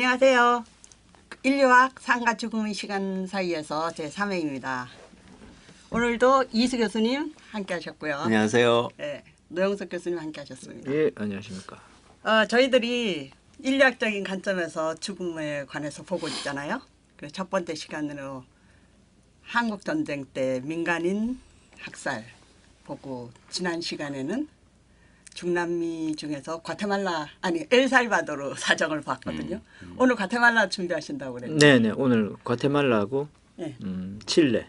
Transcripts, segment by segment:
안녕하세요. 인류학 상가 죽음의 시간 사이에서 제3회입니다. 오늘도 이수 교수님 함께 하셨고요. 안녕하세요. 네, 노영석 교수님 함께 하셨습니다. 예, 안녕하십니까. 저희들이 인류학적인 관점에서 죽음에 관해서 보고 있잖아요. 그래서 첫 번째 시간으로 한국 전쟁 때 민간인 학살 보고, 지난 시간에는 중남미 중에서 과테말라 엘살바도르 사정을 봤거든요. 오늘 과테말라 준비하신다고 그랬죠? 네네, 오늘 과테말라하고 네. 칠레,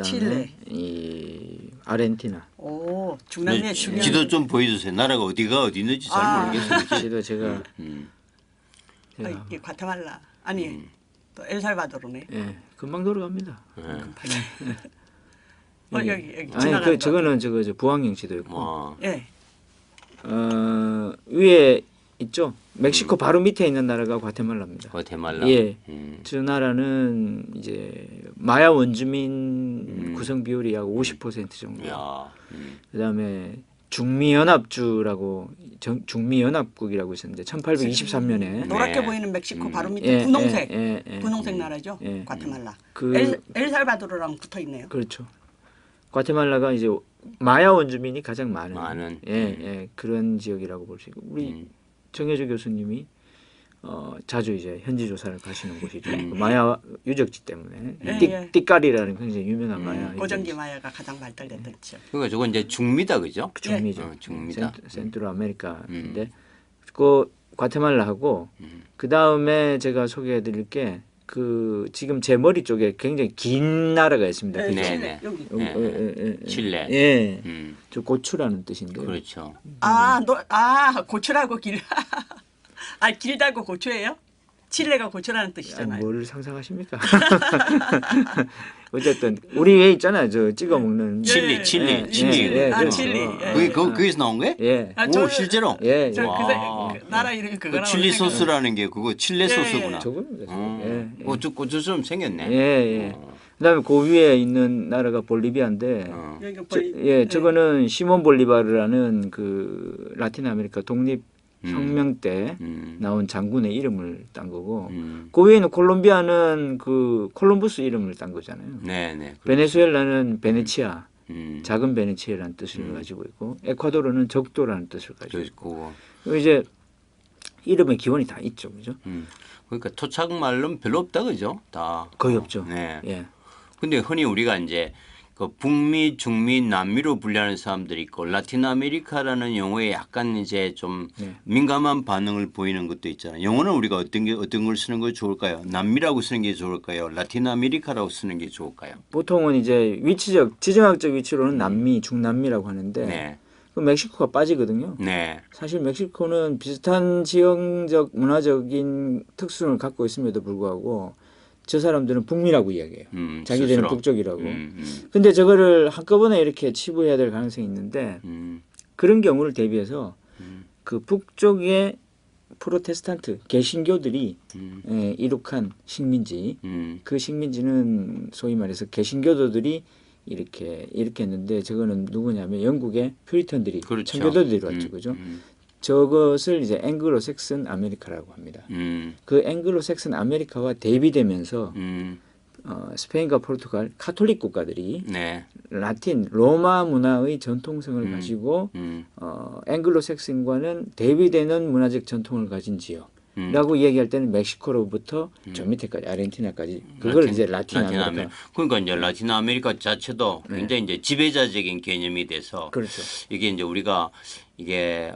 칠레, 이 아르헨티나. 오, 중남미의 중요한 지도 좀 보여주세요. 나라가 어디가 어디 있는지 잘 모르겠어요. 지도 제가 이게 과테말라 또 엘살바도르네. 예, 금방 돌아갑니다. 여기 아니 지나가는 저거는 저 부항령 지도였고, 예. 위에 있죠. 멕시코 바로 밑에 있는 나라가 과테말라입니다. 과테말라. 예, 저 나라는 이제 마야 원주민 구성 비율이 약 50% 정도. 그다음에 중미연합주라고 중미연합국이라고 있었는데 1823년에 노랗게 보이는 멕시코 바로 밑에 분홍색 나라죠. 과테말라. 엘살바도르랑 붙어 있네요. 그렇죠. 과테말라가 이제 마야 원주민이 가장 많은 그런 지역이라고 볼 수 있고, 우리 정혜주 교수님이 자주 이제 현지 조사를 가시는 곳이죠. 그 마야 유적지 때문에 띠까리라는 굉장히 유명한 마야 고전기 마야가 가장 발달됐던 지역. 그러니까 저건 이제 중미다, 그죠? 중미죠. 중미다. 센트럴 아메리카인데 그 과테말라하고 그 다음에 제가 소개해드릴 게 그 지금 제 머리 쪽에 굉장히 긴 나라가 있습니다. 칠레 여기. 칠레. 예, 저 고추라는 뜻인데. 그렇죠. 고추라고 길. 길다고 고추예요? 칠레가 고추라는 뜻이잖아요. 뭘 상상하십니까? 어쨌든 우리 왜 있잖아요, 저 찍어 먹는 칠리. 칠리. 거기서 나온 거예요? 예. 오, 실제로? 예. 그 나라 이름이 그거라고. 칠리 소스라는 게 그거 칠레 소스구나. 저겁니다. 고추처럼 생겼네. 예. 그다음에 그 위에 있는 나라가 볼리비아인데, 저거는 시몬 볼리바르라는 그 라틴 아메리카 독립 혁명 때 나온 장군의 이름을 딴 거고, 그 위에는 콜롬비아는 그 콜럼부스 이름을 딴 거잖아요. 네네. 베네수엘라는 베네치아, 작은 베네치아라는 뜻을 가지고 있고, 에콰도르는 적도라는 뜻을 가지고 있고, 이제 이름의 기원이 다 있죠, 그죠? 그러니까 토착 말로는 별로 없다, 그죠? 다 거의 없죠. 네. 예. 근데 흔히 우리가 이제 그 북미, 중미, 남미로 분류하는 사람들이 있고, 라틴 아메리카라는 용어에 약간 이제 좀 민감한 반응을 보이는 것도 있잖아요. 영어는 우리가 어떤 걸 쓰는 게 좋을까요? 남미라고 쓰는 게 좋을까요? 라틴 아메리카라고 쓰는 게 좋을까요? 보통은 이제 지정학적 위치로는 남미, 중남미라고 하는데, 그 멕시코가 빠지거든요. 사실 멕시코는 비슷한 지형적 문화적인 특성을 갖고 있음에도 불구하고 저 사람들은 북미라고 이야기해요. 자기들은 북쪽이라고. 근데 저거를 한꺼번에 이렇게 치부해야 될 가능성이 있는데, 그런 경우를 대비해서 그 북쪽의 프로테스탄트 개신교들이 이룩한 식민지, 그 식민지는 소위 말해서 개신교도들이 이렇게 했는데, 저거는 누구냐면 영국의 퓨리턴들이, 청교도들이 왔죠, 그죠? 저것을 이제 앵글로색슨 아메리카라고 합니다. 그 앵글로색슨 아메리카와 대비되면서 스페인과 포르투갈 카톨릭 국가들이 라틴 로마 문화의 전통성을 가지고 앵글로색슨과는 대비되는 문화적 전통을 가진 지역라고 얘기할 때는 멕시코로부터 저 밑에까지 아르헨티나까지 그걸 이제 라틴 아메리카. 그러니까 이제 라틴 아메리카 자체도 굉장히 이제 지배자적인 개념이 돼서, 그렇죠. 이게 이제 우리가 이게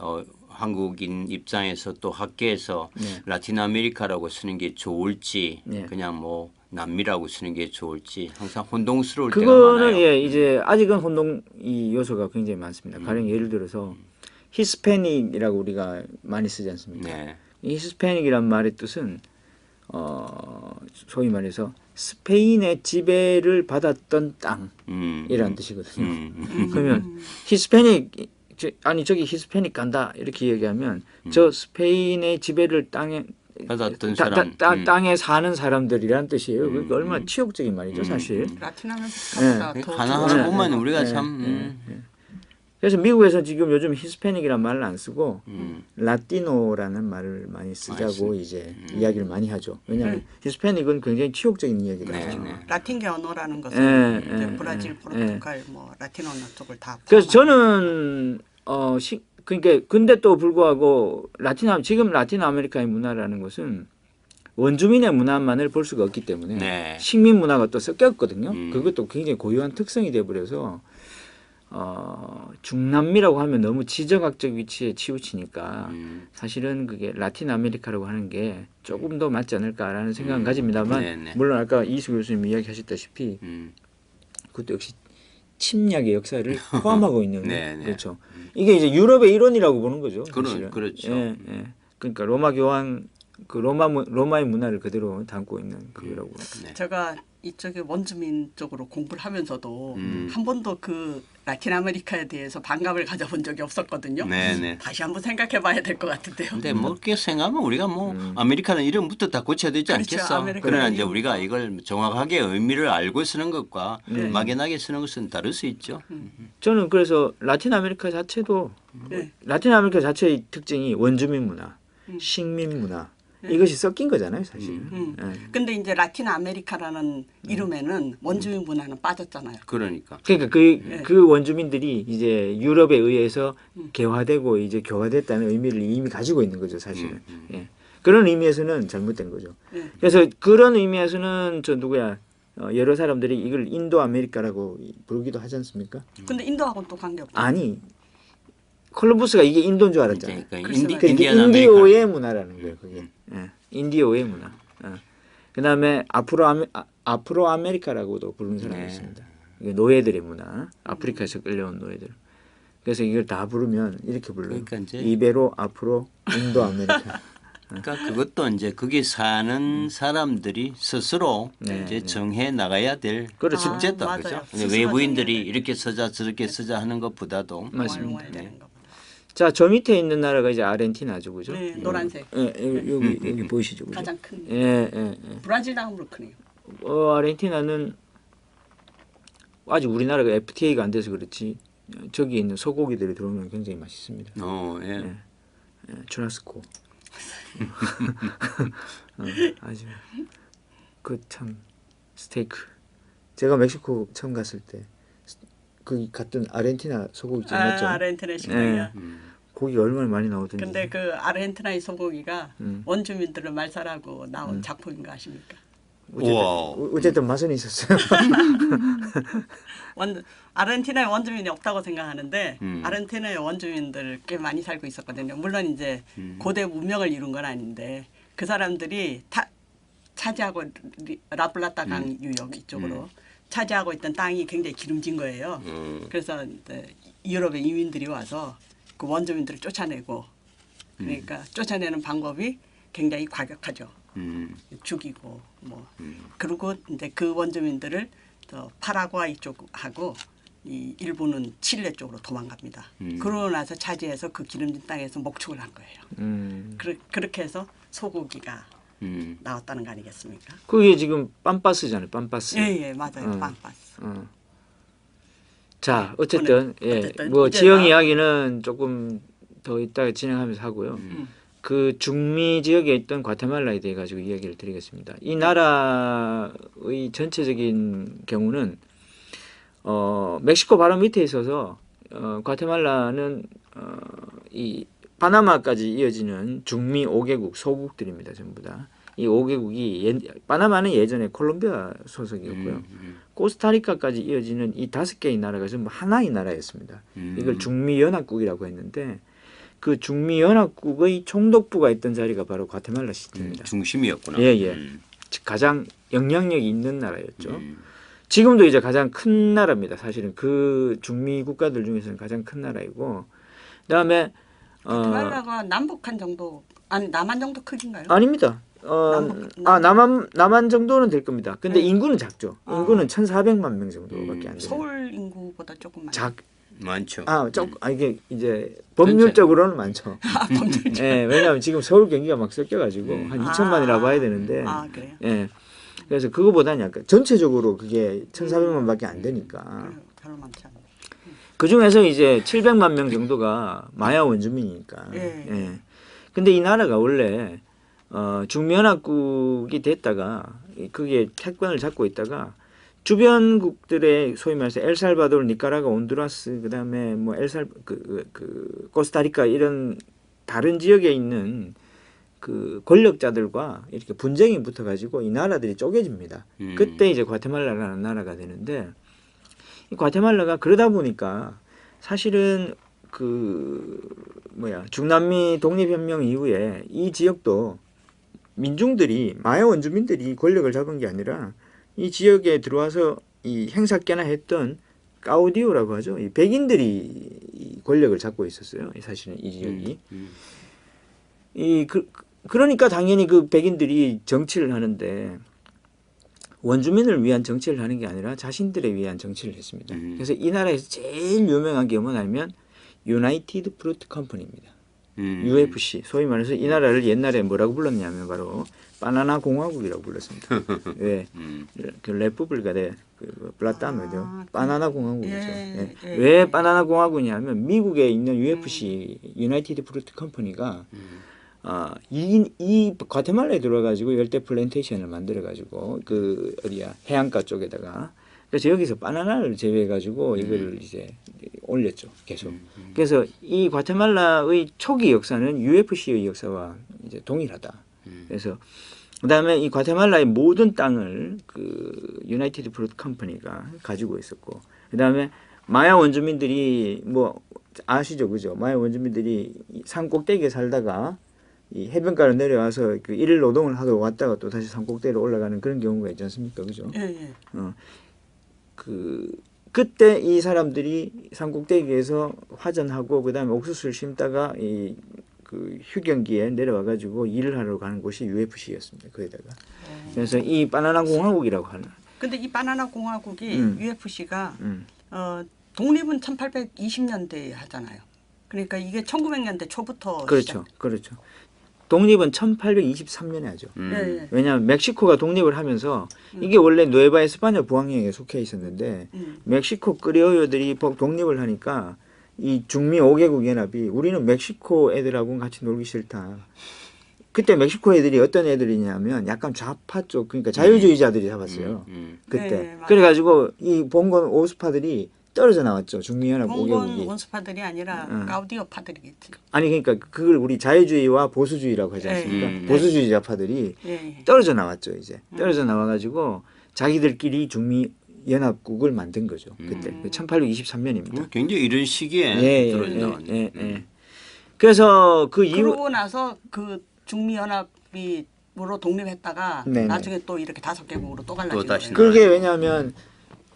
한국인 입장에서 또 학계에서 라틴 아메리카라고 쓰는 게 좋을지 그냥 뭐 남미라고 쓰는 게 좋을지 항상 혼동스러울 때가 많아요. 그거는 이제 아직은 혼동 이 요소가 굉장히 많습니다. 가령 예를 들어서 히스패닉이라고 우리가 많이 쓰지 않습니까? 이 히스패닉이란 말의 뜻은 소위 말해서 스페인의 지배를 받았던 땅이라는 뜻이거든요. 그러면 히스패닉 저기 히스패닉 간다 이렇게 얘기하면 저 스페인의 지배를 받았던 사람, 땅에 사는 사람들이란 뜻이에요. 그러니까 얼마나 치욕적인 말이죠, 사실. 라틴 아메리카 하나하나 보면 우리가 참 그래서 미국에서 지금 요즘 히스패닉이라는 말을 안 쓰고 라티노라는 말을 많이 쓰자고 이제 이야기를 많이 하죠. 왜냐하면 히스패닉은 굉장히 치욕적인 이야기거든요. 라틴계 언어라는 것은 이제 브라질, 포르투갈, 뭐 라틴 언어 쪽을 다. 그래서 저는 그러니까 근데 또 불구하고 지금 라틴 아메리카의 문화라는 것은 원주민의 문화만을 볼 수가 없기 때문에 식민 문화가 또 섞였거든요. 그것도 굉장히 고유한 특성이 돼버려서 중남미라고 하면 너무 지정학적 위치에 치우치니까 사실은 그게 라틴 아메리카라고 하는 게 조금 더 맞지 않을까라는 생각은 가집니다만 물론 아까 이수 교수님 이야기하셨다시피 그것도 역시 침략의 역사를 포함하고 있는 그렇죠. 이게 이제 유럽의 일원이라고 보는 거죠. 그렇죠. 예. 그러니까 로마 교황 그 로마의 문화를 그대로 담고 있는 그거라고. 제가 이쪽에 원주민 쪽으로 공부를 하면서도 한 번도 그 라틴 아메리카에 대해서 반감을 가져본 적이 없었거든요. 다시 한번 생각해 봐야 될 것 같은데요. 근데 뭐 그렇게 생각하면 우리가 뭐 아메리카는 이름부터 다 고쳐야 되지 않겠어. 그러나 이제 우리가 이걸 정확하게 의미를 알고 쓰는 것과 막연하게 쓰는 것은 다를 수 있죠. 저는 그래서 라틴 아메리카 자체도 라틴 아메리카 자체의 특징이 원주민 문화, 식민 문화 이것이 섞인 거잖아요, 사실. 근데 이제 라틴 아메리카라는 이름에는 원주민 문화는 빠졌잖아요. 그러니까 그 원주민들이 이제 유럽에 의해서 개화되고 이제 교화됐다는 의미를 이미 가지고 있는 거죠, 사실은. 그런 의미에서는 잘못된 거죠. 그래서 그런 의미에서는 여러 사람들이 이걸 인도 아메리카라고 부르기도 하지 않습니까? 근데 인도하고는 또 관계없죠. 아니. 콜럼버스가 이게 인도인 줄 알았잖아요. 그러니까 인디오의 문화라는 거예요. 그게. 인디오의 문화. 그다음에 아프로 아메리카라고도 부르는 사람이 있습니다. 이게 노예들의 문화. 아프리카에서 끌려온 노예들. 그래서 이걸 다 부르면 이렇게 불러요. 그러니까 이베로, 아프로, 인도 아메리카. 그러니까 그것도 이제 거기 사는 사람들이 스스로 이제 정해 나가야 될 숙제다, 그죠? 외부인들이 이렇게 쓰자 저렇게 쓰자 하는 것보다도 맞습니다. 자, 저 밑에 있는 나라가 이제 아르헨티나죠, 그죠? 네, 노란색. 여기 보이시죠, 그죠? 가장 큰. 브라질 다음으로 크네요. 아르헨티나는 아직 우리나라가 FTA가 안 돼서 그렇지 저기 있는 소고기들이 들어오면 굉장히 맛있습니다. 추라스코. 아주 그 참 스테이크. 제가 멕시코 처음 갔을 때 거기 갔던 아르헨티나 소고기집 맞죠? 아르헨티나 식당이요. 고기가 얼마나 많이 나오던지. 근데 그 아르헨티나의 소고기가 원주민들을 말살하고 나온 작품인 거 아십니까? 어쨌든 맛은 있었어요. 아르헨티나에 원주민이 없다고 생각하는데 아르헨티나에 원주민들 꽤 많이 살고 있었거든요. 물론 이제 고대 문명을 이룬 건 아닌데 그 사람들이 차지하고 라플라타 강 유역 이쪽으로 차지하고 있던 땅이 굉장히 기름진 거예요. 그래서 이제 유럽의 이민들이 와서 그 원주민들을 쫓아내고 그러니까 쫓아내는 방법이 굉장히 과격하죠. 죽이고 뭐 그리고 이제 그 원주민들을 파라과이 쪽하고 이 일부는 칠레 쪽으로 도망갑니다. 그러고 나서 차지해서 그 기름진 땅에서 목축을 한 거예요. 그렇게 해서 소고기가 나왔다는 거 아니겠습니까? 그게 지금 빰빠스잖아요. 빰빠스. 예, 맞아요. 빰빠스. 자, 어쨌든 뭐 지형 이야기는 조금 더 이따가 진행하면서 하고요. 그 중미 지역에 있던 과테말라에 대해 가지고 이야기를 드리겠습니다. 이 나라의 전체적인 경우는 멕시코 바로 밑에 있어서 과테말라는 이 파나마까지 이어지는 중미 5개국 소국들입니다. 전부 다. 이 5개국이 파나마는 예전에 콜롬비아 소속이었고요. 코스타리카까지 이어지는 이 5개의 나라가 전부 하나의 나라였습니다. 이걸 중미연합국이라고 했는데 그 중미연합국의 총독부가 있던 자리가 바로 과테말라 시티입니다. 중심이었구나. 가장 영향력이 있는 나라였죠. 지금도 이제 가장 큰 나라입니다. 사실은 그 중미 국가들 중에서는 가장 큰 나라이고 그다음에 과테말라가 남북한 정도 아니 남한 정도 크기인가요? 아닙니다. 남한 정도는 될 겁니다. 근데 인구는 작죠. 인구는 1,400만 명 정도밖에 안 돼요. 서울 인구보다 조금 많죠. 이게 이제 법률적으로는 많죠. 왜냐하면 지금 서울 경기가 막 섞여가지고 한 2천만이라고 봐야 되는데. 그래요? 그래서 그거보다는 약간 전체적으로 그게 1,400만밖에 안 되니까. 별로 많지 않아요. 그 중에서 이제 700만 명 정도가 마야 원주민이니까. 예. 예. 근데 이 나라가 원래 중미연합국이 됐다가 그게 태권을 잡고 있다가 주변국들의 소위 말해서 엘살바도르, 니카라과, 온두라스, 그다음에 뭐 코스타리카 이런 다른 지역에 있는 그 권력자들과 이렇게 분쟁이 붙어가지고 이 나라들이 쪼개집니다. 그때 이제 과테말라라는 나라가 되는데 이 과테말라가 그러다 보니까 사실은 중남미 독립혁명 이후에 이 지역도 민중들이 마야 원주민들이 권력을 잡은 게 아니라 이 지역에 들어와서 이 행사께나 했던 까우디오라고 하죠. 이 백인들이 이 권력을 잡고 있었어요. 사실은 이 지역이. 그러니까 당연히 그 백인들이 정치를 하는데 원주민을 위한 정치를 하는 게 아니라 자신들에 위한 정치를 했습니다. 그래서 이 나라에서 제일 유명한 게 뭐냐면 유나이티드 프루트 컴퍼니입니다. UFC. 소위 말해서 이 나라를 옛날에 뭐라고 불렀냐면 바로 바나나 공화국이라고 불렀습니다. 왜? 그 레푸블리카 데 플라타노죠. 바나나 공화국이죠. 왜 바나나 공화국이냐면 미국에 있는 UFC 유나이티드 프루트 컴퍼니가 이 과테말라에 들어가지고 열대 플랜테이션을 만들어가지고 그 어디야 해안가 쪽에다가 그래서 여기서 바나나를 제외해가지고 이거를 이제 올렸죠 계속. 그래서 이 과테말라의 초기 역사는 UFC의 역사와 이제 동일하다. 그래서 그다음에 이 과테말라의 모든 땅을 그 유나이티드 프루트 컴퍼니가 가지고 있었고 그다음에 마야 원주민들이 뭐 아시죠, 그죠? 마야 원주민들이 산 꼭대기에 살다가 이 해변가로 내려와서 그 일일 노동을 하러 왔다가 또 다시 산 꼭대기로 올라가는 그런 경우가 있지 않습니까, 그죠? 예. 그때 이 사람들이 산 꼭대기에서 화전하고 그다음에 옥수수를 심다가 그 휴경기에 내려와 가지고 일을 하러 가는 곳이 UFC였습니다. 거기다가. 그래서 이 바나나 공화국이라고 하는. 근데 이 바나나 공화국이 UFC가 독립은 1820년대에 하잖아요. 그러니까 이게 1900년대 초부터 그렇죠. 그렇죠. 독립은 1823년에 하죠. 왜냐하면 멕시코가 독립을 하면서 이게 원래 누에바 에스파냐 부항령에 속해 있었는데 멕시코 크리올러들이 독립을 하니까 이 중미 5개국 연합이 우리는 멕시코 애들하고는 같이 놀기 싫다. 그때 멕시코 애들이 어떤 애들이냐면 약간 좌파 쪽 그러니까 자유주의자들이 잡았어요. 그때. 그래가지고 이 봉건 오스파들이 떨어져 나왔죠. 중미연합 5개국이. 봉건 원수파들이 아니라 가우디오파들이겠지. 아니 그러니까 그걸 우리 자유주의와 보수주의라고 하지 않습니까? 보수주의자파들이 떨어져 나왔죠. 이제 떨어져 나와가지고 자기들끼리 중미연합국을 만든 거죠. 그때 1823년입니다. 굉장히 이런 시기에 떨어져 나왔네. 그래서 그 이후 그러고 나서 그 중미연합이 으로 독립했다가 나중에 또 이렇게 5개국으로 또 갈라진 거예요. 그게 왜냐하면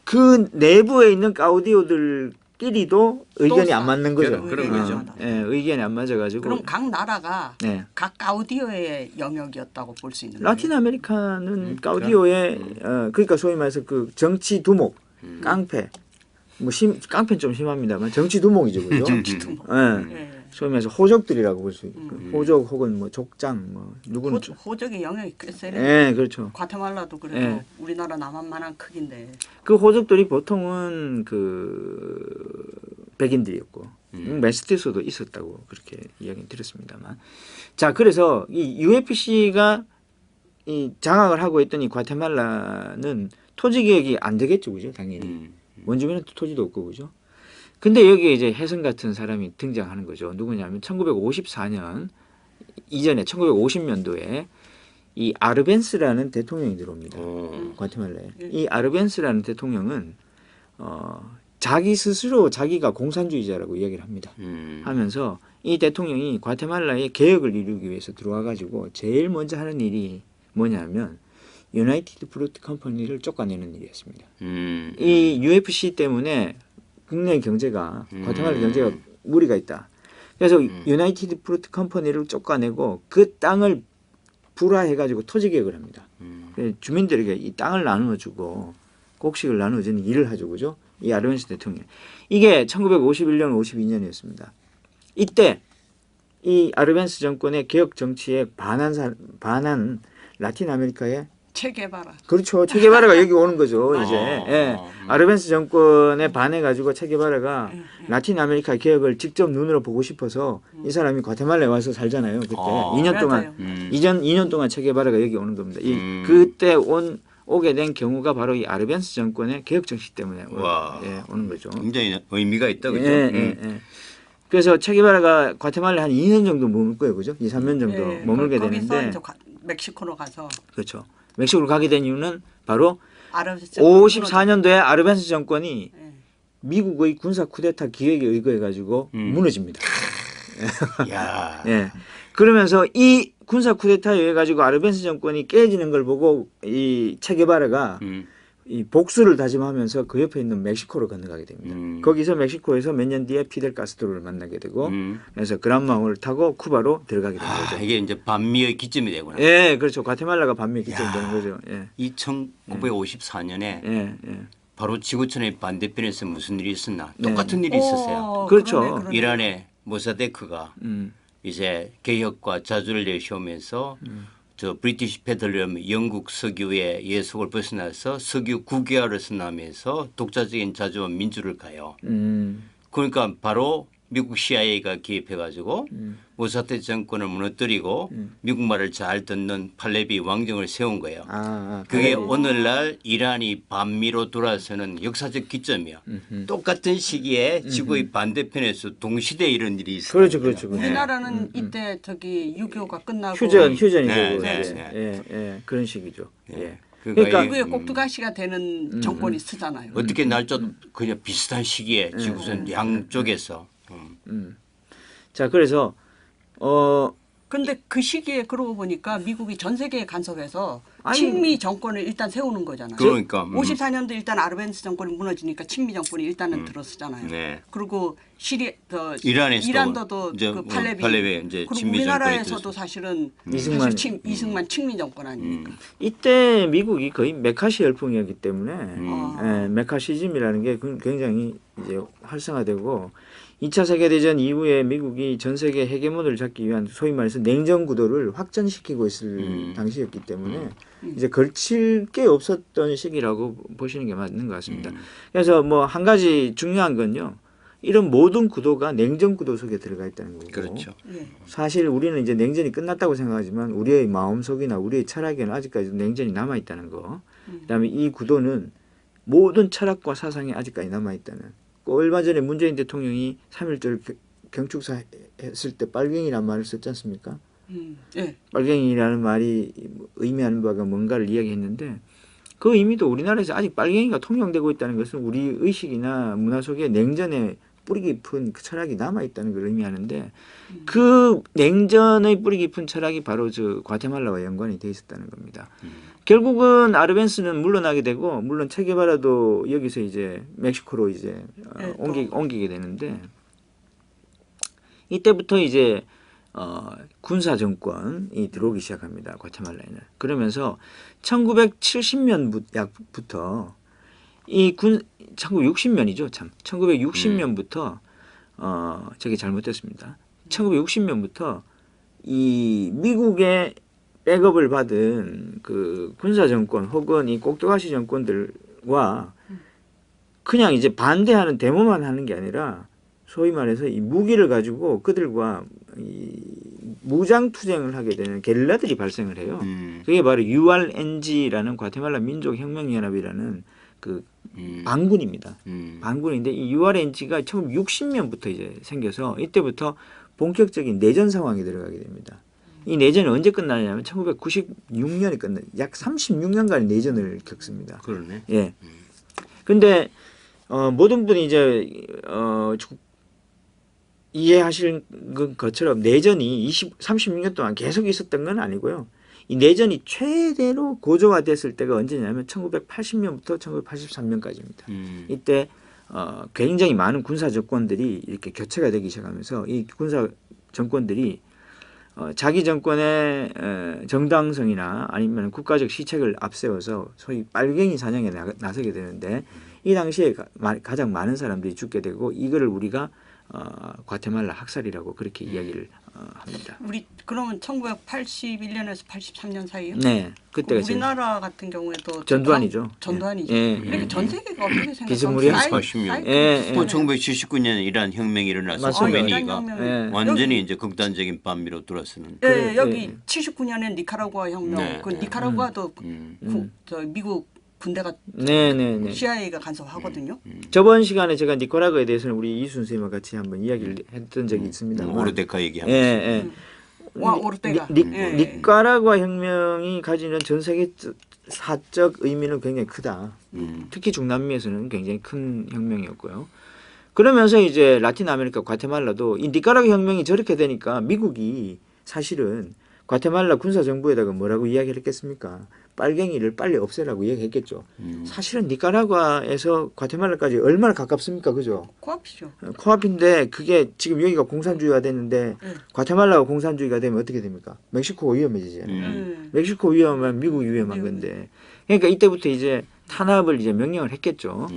그 내부에 있는 가우디오들끼리도 의견이 안 맞는 거죠. 그런 거죠. 의견이 안 맞아가지고. 그럼 각 나라가 각 가우디오의 영역이었다고 볼 수 있는 거예요. 라틴 아메리카는 가우디오의 그러니까 소위 말해서 그 정치 두목, 깡패, 뭐 깡패는 좀 심합니다만 정치 두목이죠, 그죠? 정치 두목. 소위 말해서 호족들이라고 볼 수 있고 호족 혹은 뭐 족장 뭐 누구는 호족의 영역이 꽤 세네. 네, 그렇죠. 과테말라도 그래도 우리나라 남한만한 크기인데. 그 호족들이 보통은 그 백인들이었고 메스티소도 있었다고 그렇게 이야기 들었습니다만. 자, 그래서 이 UFC가 이 장악을 하고 있던 이 과테말라는 토지 개혁이 안 되겠죠, 그죠? 당연히 원주민한테 토지도 없고, 그죠? 근데 여기에 이제 혜성 같은 사람이 등장하는 거죠. 누구냐면 1954년 이전에 1950년도에 이 아르벤스라는 대통령이 들어옵니다. 과테말라에. 이 아르벤스라는 대통령은 자기 스스로 자기가 공산주의자라고 이야기를 합니다. 하면서 이 대통령이 과테말라에 개혁을 이루기 위해서 들어와 가지고 제일 먼저 하는 일이 뭐냐면 유나이티드 프루트 컴퍼니를 쫓아내는 일이었습니다. 이 UFC 때문에 국내 경제가 과테말라 경제가 무리가 있다. 그래서 유나이티드 프루트 컴퍼니를 쫓아내고 그 땅을 불화해가지고 토지 개혁을 합니다. 주민들에게 이 땅을 나누어주고 곡식을 나누어주는 일을 하죠, 그죠? 이 아르벤스 대통령. 이게 1951년, 52년이었습니다. 이때 이 아르벤스 정권의 개혁 정치에 반한 라틴 아메리카의 체게바라. 그렇죠. 체게바라가 여기 오는 거죠. 이제 예. 음. 아르벤스 정권에 반해가지고 체게바라가 라틴 아메리카 개혁을 직접 눈으로 보고 싶어서 이 사람이 과테말라에 와서 살잖아요. 그때 2년 동안 맞아요. 2년 동안 체게바라가 여기 오는 겁니다. 그때 오게 된 경우가 바로 이 아르벤스 정권의 개혁 정책 때문에 오는 거죠. 굉장히 의미가 있다, 그죠? 예. 그래서 체게바라가 과테말라에 한 2년 정도 머물 거예요, 그죠? 2, 3년 정도 머물게 거기서 되는데, 이제 멕시코로 가서 그렇죠. 멕시코로 가게 된 이유는 바로 아르벤스 정권이 54년도에 아르벤스 정권이 예. 미국의 군사 쿠데타 기획에 의거해 가지고 무너집니다. 야. 예. 그러면서 이 군사 쿠데타에 의해 가지고 아르벤스 정권이 깨지는 걸 보고 이 체게바라가 이 복수를 다짐하면서 그 옆에 있는 멕시코로 건너가게 됩니다. 거기서 멕시코에서 몇 년 뒤에 피델 카스트로를 만나게 되고 그래서 그란마을 타고 쿠바로 들어가게 된 거죠. 이게 이제 반미의 기점이 되구나. 예, 그렇죠. 과테말라가 반미의 기점이 되는 거죠. 예. 이 1954년에 예. 바로 지구촌의 반대편에서 무슨 일이 있었나? 똑같은 일이 있었어요. 그렇죠. 그러네. 이란의 모사데크가 이제 개혁과 자주를 내세우면서 저 브리티시 페트롤리엄 영국 석유의 예속을 벗어나서 석유 국유화를 나면서 독자적인 자주와 민주를 가요. 그러니까 바로 미국 CIA가 개입해가지고 모사데 정권을 무너뜨리고 미국 말을 잘 듣는 팔레비 왕정을 세운 거예요. 그게 오늘날 이란이 반미로 돌아서는 역사적 기점이야. 똑같은 시기에 지구의 반대편에서 동시대에 이런 일이 있어요. 그렇죠. 우리나라는 이때 저기 6.25가 끝나고 휴전이 네, 되고 네. 예. 그런 식이죠. 예. 그러니까 미국의 꼭두가시가 되는 정권이 쓰잖아요. 어떻게 날짜도 그냥 비슷한 시기에 지구선 양쪽에서 자, 그래서 근데 그 시기에 그러고 보니까 미국이 전 세계에 간섭해서 친미 정권을 일단 세우는 거잖아요. 그러니까 54년도 일단 아르벤스 정권이 무너지니까 친미 정권이 일단은 들어서잖아요. 네. 그리고 이란에서도 이란도 이제 그 팔레비 이제 그리고 친미 우리나라에서도 정권이 사실은 이승만. 이승만 친미 정권 아닙니까? 이때 미국이 거의 메카시 열풍이었기 때문에 메카시즘이라는 게 굉장히 이제 활성화되고 2차 세계대전 이후에 미국이 전 세계 헤게몬을 잡기 위한 소위 말해서 냉전 구도를 확전시키고 있을 당시였기 때문에 이제 걸칠 게 없었던 시기라고 보시는 게 맞는 것 같습니다. 그래서 뭐 한 가지 중요한 건요. 이런 모든 구도가 냉전 구도 속에 들어가 있다는 거고. 그렇죠. 사실 우리는 이제 냉전이 끝났다고 생각하지만 우리의 마음속이나 우리의 철학에는 아직까지도 냉전이 남아 있다는 거. 그다음에 이 구도는 모든 철학과 사상이 아직까지 남아 있다는. 얼마 전에 문재인 대통령이 3.1절 경축사 했을 때 빨갱이라는 말을 썼지 않습니까? 예. 빨갱이라는 말이 의미하는 바가 뭔가를 이야기했는데 그 의미도 우리나라에서 아직 빨갱이가 통용되고 있다는 것은 우리 의식이나 문화 속에 냉전의 뿌리 깊은 그 철학이 남아 있다는 걸 의미하는데 그 냉전의 뿌리 깊은 철학이 바로 저 과테말라와 연관이 돼 있었다는 겁니다. 결국은 아르벤스는 물러나게 되고 물론 체게바라도 여기서 이제 멕시코로 이제 옮기게 되는데 이때부터 이제 군사 정권이 들어오기 시작합니다. 과테말라에는. 그러면서 1970년부터 1960년이죠. 참. 1960년부터 저게 잘못됐습니다. 1960년부터 이 미국의 백업을 받은 그 군사 정권 혹은 이 꼭두가시 정권들과 그냥 이제 반대하는 데모만 하는 게 아니라 소위 말해서 이 무기를 가지고 그들과 이 무장 투쟁을 하게 되는 게릴라들이 발생을 해요. 그게 바로 URNG라는 과테말라 민족혁명연합이라는 그 반군입니다. 반군인데 이 URNG가 1960년부터 이제 생겨서 이때부터 본격적인 내전 상황에 들어가게 됩니다. 이 내전이 언제 끝나냐면 1996년에 끝나. 약 36년간의 내전을 겪습니다. 그러네. 예. 근데 모든 분이 이제 이해하실 것처럼 내전이 36년 동안 계속 있었던 건 아니고요. 이 내전이 최대로 고조화됐을 때가 언제냐면 1980년부터 1983년까지입니다. 이때 굉장히 많은 군사 정권들이 이렇게 교체가 되기 시작하면서 이 군사 정권들이 자기 정권의 정당성이나 아니면 국가적 시책을 앞세워서 소위 빨갱이 사냥에 나서게 되는데 이 당시에 가장 많은 사람들이 죽게 되고 이거를 우리가 과테말라 학살이라고 그렇게 이야기를 합니다. 우리 그러면 1981년에서 83년 사이요? 네, 그때가 우리나라 같은 경우에도 전두환이죠. 전두환이죠. 예. 이렇게 전 세계가 어떻게 생각하면 비스무리한 40년. 예. 1979년에 이란 혁명이 일어나서 맞습니다. khomeini가 예. 완전히 여기, 이제 극단적인 반미로 돌아서는. 예, 여기 예. 79년에 니카라구아 혁명, 네, 그 네. 니카라구아도 저 미국 군대가 네네네. CIA가 간섭하거든요. 저번 시간에 제가 니카라구아에 대해서는 우리 이순 선생님과 같이 한번 이야기를 했던 적이 있습니다. 오르데카 얘기하면서. 예, 예. 와 오르테가. 예. 니카라구아 혁명이 가지는 전 세계 사적 의미는 굉장히 크다. 특히 중남미에서는 굉장히 큰 혁명이었고요. 그러면서 이제 라틴 아메리카 과테말라도 이 니카라구아 혁명이 저렇게 되니까 미국이 사실은 과테말라 군사정부에다가 뭐라고 이야기를 했겠습니까? 빨갱이를 빨리 없애라고 이야기했겠죠. 사실은 니카라구아에서 과테말라까지 얼마나 가깝습니까? 그죠? 코앞이죠. 코앞인데 그게 지금 여기가 공산주의가 됐는데 과테말라가 공산주의가 되면 어떻게 됩니까? 멕시코가 위험해지죠. 멕시코 위험하면 미국이 위험한 건데. 그러니까 이때부터 이제 탄압을 이제 명령을 했겠죠.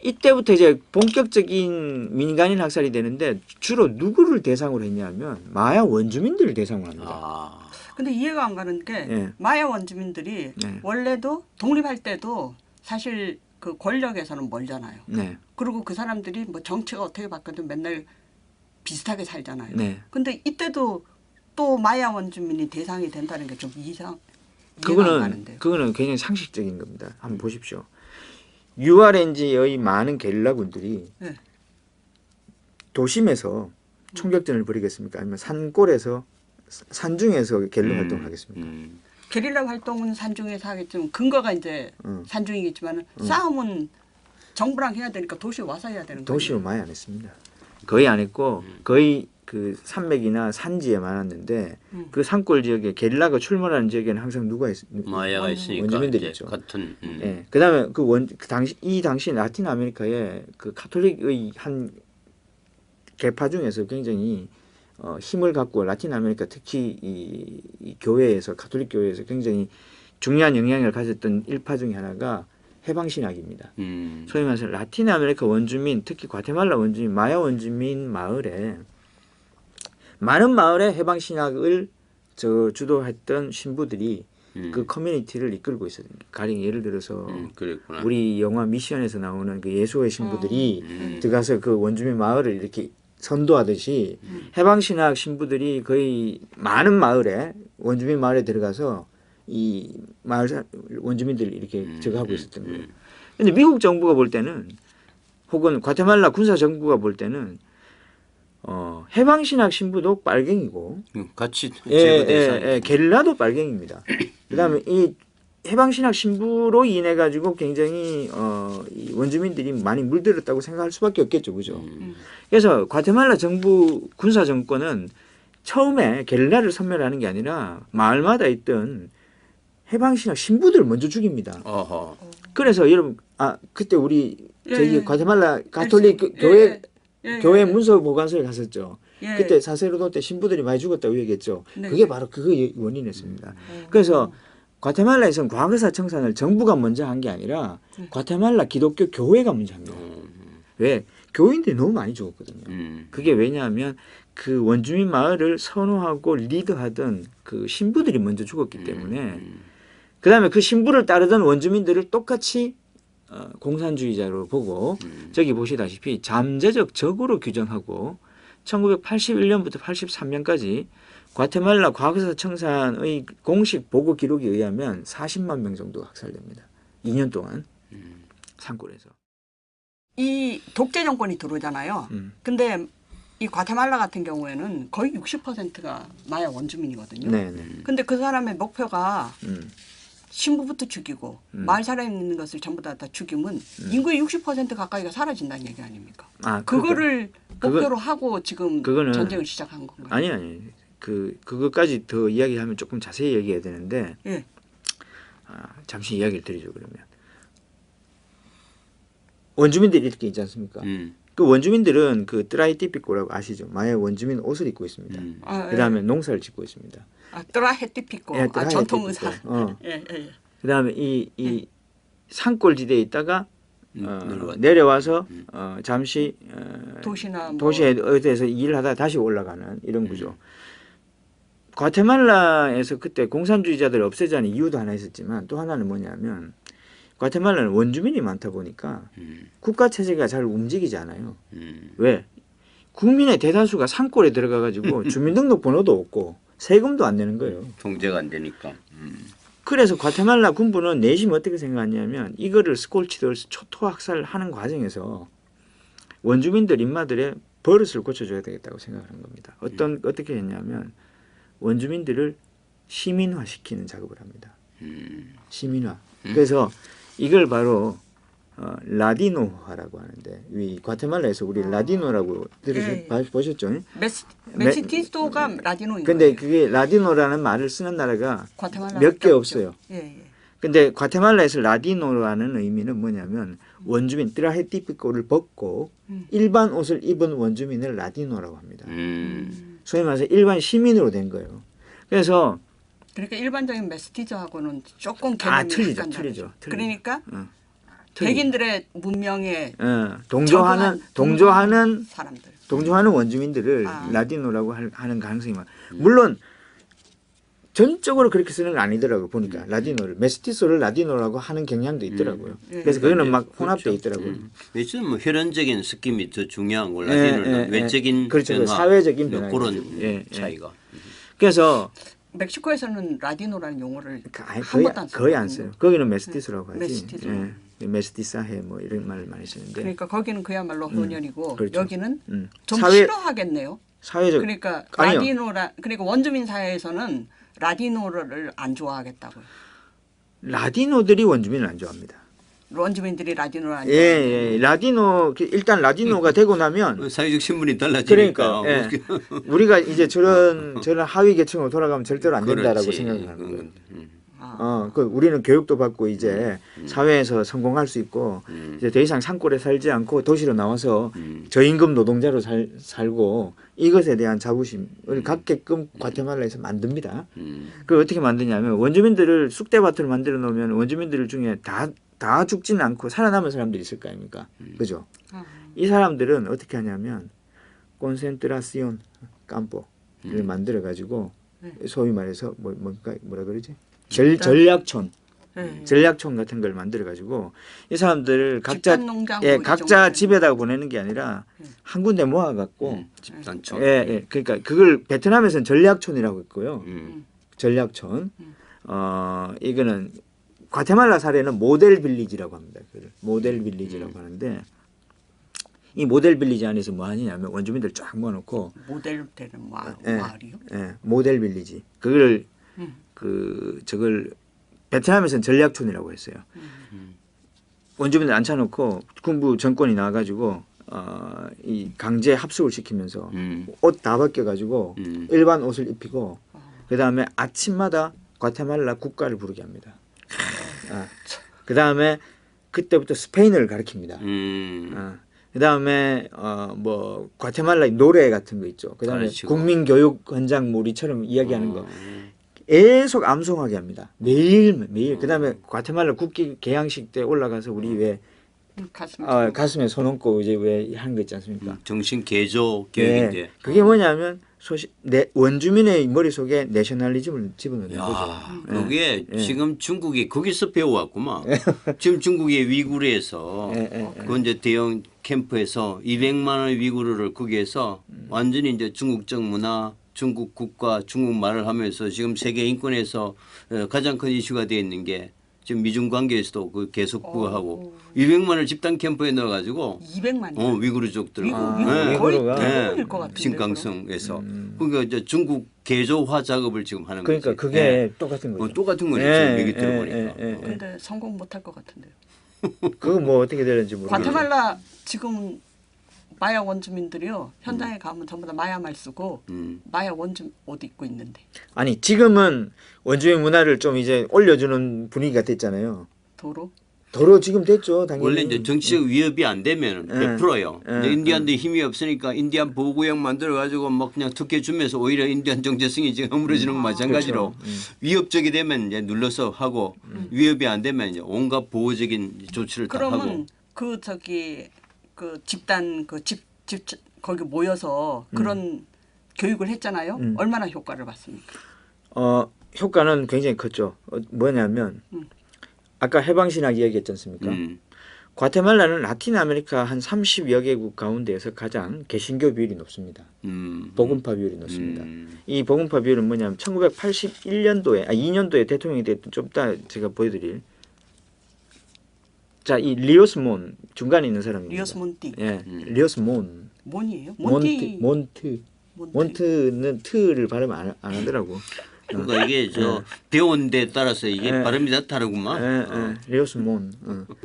이때부터 이제 본격적인 민간인 학살이 되는데 주로 누구를 대상으로 했냐면 마야 원주민들을 대상으로 합니다. 근데 이해가 안 가는 게 예. 마야 원주민들이 네. 원래도 독립할 때도 사실 그 권력에서는 멀잖아요. 네. 그리고 그 사람들이 뭐 정치가 어떻게 바뀌어도 맨날 비슷하게 살잖아요. 네. 근데 이때도 또 마야 원주민이 대상이 된다는 게 좀 이해가 안 가는데. 그거는 굉장히 상식적인 겁니다. 한번 보십시오. URNG의 많은 게릴라군들이 네. 도심에서 총격전을 벌이겠습니까? 아니면 산골에서 산중에서 게릴라 활동을 하겠습니까? 게릴라 활동은 산중에서 하겠지만 근거가 이제 산중이겠지만 싸움은 정부랑 해야 되니까 도시에 와서 해야 되는 거예요. 도시로 많이 안 했습니다. 거의 안 했고 거의 그 산맥이나 산지에 많았는데 그 산골 지역에 게릴라가 출몰하는 지역에는 항상 누가 마야가 있으니까 원주민들이 이제 있죠. 같은. 예. 그다음에 이 당시 라틴 아메리카의 그 카톨릭의 한 계파 중에서 굉장히 힘을 갖고 라틴 아메리카 특히 이 교회에서 카톨릭 교회에서 굉장히 중요한 영향을 가졌던 일파 중에 하나가 해방신학입니다. 소위 말해서 라틴 아메리카 원주민, 특히 과테말라 원주민, 마야 원주민 많은 마을에 해방신학을 주도했던 신부들이 그 커뮤니티를 이끌고 있었어요. 가령 예를 들어서 그랬구나. 우리 영화 미션에서 나오는 그 예수의 신부들이 들어가서 그 원주민 마을을 이렇게 선도하듯이 해방신학 신부들이 거의 많은 마을에 원주민 마을에 들어가서 이 마을 원주민들을 이렇게 저거 하고 있었던 거예요. 근데 미국 정부가 볼 때는 혹은 과테말라 군사 정부가 볼 때는 해방신학 신부도 빨갱이고 같이 제거 대상. 게릴라도 빨갱이입니다. 그다음에 이 해방신학 신부로 인해 가지고 굉장히 이 원주민들이 많이 물들었다고 생각할 수밖에 없겠죠, 그죠? 그래서 과테말라 정부 군사 정권은 처음에 게릴라를 섬멸하는 게 아니라 마을마다 있던 해방신학 신부들을 먼저 죽입니다. 그래서 여러분 그때 우리 저희 과테말라 가톨릭 교회 문서 보관소에 갔었죠. 그때 사세르도테 신부들이 많이 죽었다고 얘기했죠. 그게 바로 그거 원인이었습니다. 그래서 과테말라에서는 과거사 청산을 정부가 먼저 한 게 아니라 과테말라 기독교 교회가 먼저 합니다. 왜? 교인들이 너무 많이 죽었거든요. 그게 왜냐하면 그 원주민 마을을 선호하고 리드하던 그 신부들이 먼저 죽었기 때문에 그다음에 그 신부를 따르던 원주민들을 똑같이 공산주의자로 보고 저기 보시다시피 잠재적 적으로 규정하고 1981년부터 83년까지 과테말라 과거사 청산의 공식 보고 기록에 의하면 40만 명 정도 학살됩니다. 2년 동안 산골에서. 이 독재 정권이 들어오잖아요. 근데 이 과테말라 같은 경우에는 거의 60%가 마야 원주민이거든요. 네네. 근데 그 사람의 목표가 신부부터 죽이고 마을 살아 있는 것을 전부 다 죽이면 인구의 60% 가까이가 사라진다는 얘기 아닙니까? 그거를 목표로 하고 지금 전쟁을 시작한 건가요? 아니. 그것까지 더 이야기하면 조금 자세히 얘기해야 되는데 잠시 이야기를 드리죠. 그러면 원주민들이 이렇게 있지 않습니까? 그 원주민들은 그 트라이티피코라고 아시죠? 마야 원주민 옷을 입고 있습니다. 그다음에 농사를 짓고 있습니다. 트라헤티피코, 전통 의사. 그다음에 이 산골 지대에 있다가 내려와서 잠시 도시나 뭐. 도시에 어디에서 일을 하다 다시 올라가는 이런 구조. 과테말라에서 그때 공산주의자들을 없애자는 이유도 하나 있었지만 또 하나는 뭐냐면 과테말라는 원주민이 많다 보니까 국가 체제가 잘 움직이지 않아요. 왜? 국민의 대다수가 산골에 들어가 가지고 주민등록번호도 없고 세금도 안 내는 거예요. 통제가 안 되니까. 그래서 과테말라 군부는 내심 어떻게 생각하냐면 이거를 스콜치더스 초토학살하는 과정에서 원주민들 인마들의 버릇을 고쳐줘야 되겠다고 생각하는 겁니다. 어떻게 했냐면 원주민들을 시민화시키는 작업을 합니다. 시민화. 그래서 이걸 바로 라디노화라고 하는데 이 과테말라에서 우리 라디노라고 보셨죠? 메시티스토가 라디노인 근데 거예요. 그게 라디노라는 말을 쓰는 나라가 과테말라 몇 개 없어요. 예. 근데 과테말라에서 라디노라는 의미는 뭐냐면 원주민 트라헤티피코를 벗고 일반 옷을 입은 원주민을 라디노라고 합니다. 소위 말해서 일반 시민으로 된 거예요. 그래서 그러니까 일반적인 메시티저하고는 조금 개념이 틀리죠. 약간 틀리죠. 다르죠. 그러니까 틀리죠. 백인들의 문명에 동조하는 사람들, 동조하는 원주민들을 라디노라고 하는 가능성이 많아요. 물론 전적으로 그렇게 쓰는 건 아니더라고요. 보니까 라디노를 메스티소를 라디노라고 하는 경향도 있더라고요. 그래서 그거는 막 혼합돼 있더라고요. 메시는 뭐 혈연적인 스킴이 더 중요한 걸 라디노는 외적인 그렇죠. 변화, 사회적인 변화 그런 차이가. 그래서 멕시코에서는 라디노라는 용어를 한 거의, 번도 안 써요. 거의 안 써요. 거기는 메스티스라고 하지. 메스티스. 메스티사해 뭐 이런 말을 많이 쓰는데. 그러니까 거기는 그야말로 혼혈이고 그렇죠. 여기는 좀 사회- 싫어하겠네요. 사회적 그러니까 아니요. 그러니까 원주민 사회에서는 라디노를 안 좋아하겠다고요. 라디노들이 원주민을 안 좋아합니다. 원주민들이 라디노를 안 예, 좋아해요. 예. 라디노 일단 라디노가 되고 나면 사회적 신분이 달라지니까. 그러니까 우리가 이제 저런 하위 계층으로 돌아가면 절대로 안 된다라고 그렇지. 생각하는 거예요. 우리는 교육도 받고 이제 사회에서 성공할 수 있고 이제 더 이상 산골에 살지 않고 도시로 나와서 저임금 노동자로 살고 이것에 대한 자부심을 갖게끔 과테말라에서 만듭니다. 그걸 어떻게 만드냐면 원주민들을 쑥대밭을 만들어 놓으면 원주민들 중에 다 죽지는 않고 살아남은 사람들이 있을 거 아닙니까? 그죠? 이 사람들은 어떻게 하냐면 콘센트라시온 깜포를 만들어 가지고 소위 말해서 뭐라 그러지? 전략촌 같은 걸 만들어 가지고 이 사람들을 각자 집단농장 각자 집에다가 보내는 게 아니라 한 군데 모아 갖고 집단촌. 그러니까 그걸 베트남에서는 전략촌이라고 했고요. 전략촌. 이거는 과테말라 사례는 모델 빌리지라고 합니다. 모델 빌리지라고 하는데 이 모델 빌리지 안에서 뭐 하냐면 원주민들 쫙 모아놓고 모델 되는 마을이요? 모델 빌리지 그걸 저걸 베트남에서는 전략촌이라고 했어요. 원주민들 앉혀놓고 군부 정권이 나와가지고 이 강제 합숙을 시키면서 옷 다 벗겨가지고 일반 옷을 입히고 그 다음에 아침마다 과테말라 국가를 부르게 합니다. 그 다음에 그때부터 스페인어를 가르칩니다. 그 다음에 뭐 과테말라 노래 같은 거 있죠. 그 다음에 국민교육 현장 우리처럼 이야기하는 거 계속 암송하게 합니다. 매일. 그 다음에 과테말라 국기 개양식 때 올라가서 우리 왜 가슴에 손 얹고 이제 왜 하는 거 있지 않습니까? 정신 개조 교육인데. 그게 뭐냐면 원주민의 머릿속에 내셔널리즘을 집어넣는 거죠. 그게 지금 중국이 거기서 배워왔구만. 지금 중국의 위구르에서 그 이제 대형 캠프에서 200만 원의 위구르를 거기에서 완전히 이제 중국적 문화, 중국 국가, 중국 말을 하면서 지금 세계 인권에서 가장 큰 이슈가 되어 있는 게 지금 미중 관계에서도 그 계속 그거 하고 200만을 집단 캠프에 넣어가지고 200만 위구르족들 거의 대부분일 것 같은데 신강성에서 그러니까 이제 중국 개조화 작업을 지금 하는 거죠. 그러니까 그게 똑같은 거죠. 똑같은 거죠. 지금 얘기 들어보니까. 근데 성공 못할 것 같은데요. 그거 뭐 어떻게 되는지 모르겠어요. 과테말라 지금 마야 원주민들이요 현장에 가면 전부 다 마야 말 쓰고 마야 원주 옷 입고 있는데. 아니 지금은 원주민 문화를 좀 이제 올려주는 분위기가 됐잖아요. 도로 지금 됐죠. 당연히. 원래 이제 정치적 위협이 안 되면 100%요. 이제 인디안들이 힘이 없으니까 인디안 보호구역 만들어 가지고 막 그냥 특혜 주면서 오히려 인디안 정체성이 지금 허물어지는 건 마찬가지로 그렇죠. 위협적이 되면 이제 눌러서 하고 위협이 안 되면 이제 온갖 보호적인 조치를 다 하고. 그러면 그 집단 거기 모여서 그런 교육을 했잖아요. 얼마나 효과를 봤습니까? 효과는 굉장히 컸죠. 뭐냐면 아까 해방신학 얘기했지 않습니까? 과테말라는 라틴 아메리카 한 30여 개국 가운데에서 가장 개신교 비율이 높습니다. 복음파 비율이 높습니다. 이 복음파 비율은 뭐냐면 1981년도에 2년도에 대통령이 됐던 좀 이따 제가 보여드릴 자, 이 리오스몬 중간에 있는 사람입니다. 리오스몬티. 예, 리오스몬. 몬이에요? 몬트는 트를 발음 안 하더라고. 그러니까 이게 저 배운 데 따라서 이게 발음이 다 다르구만. 리오스몬.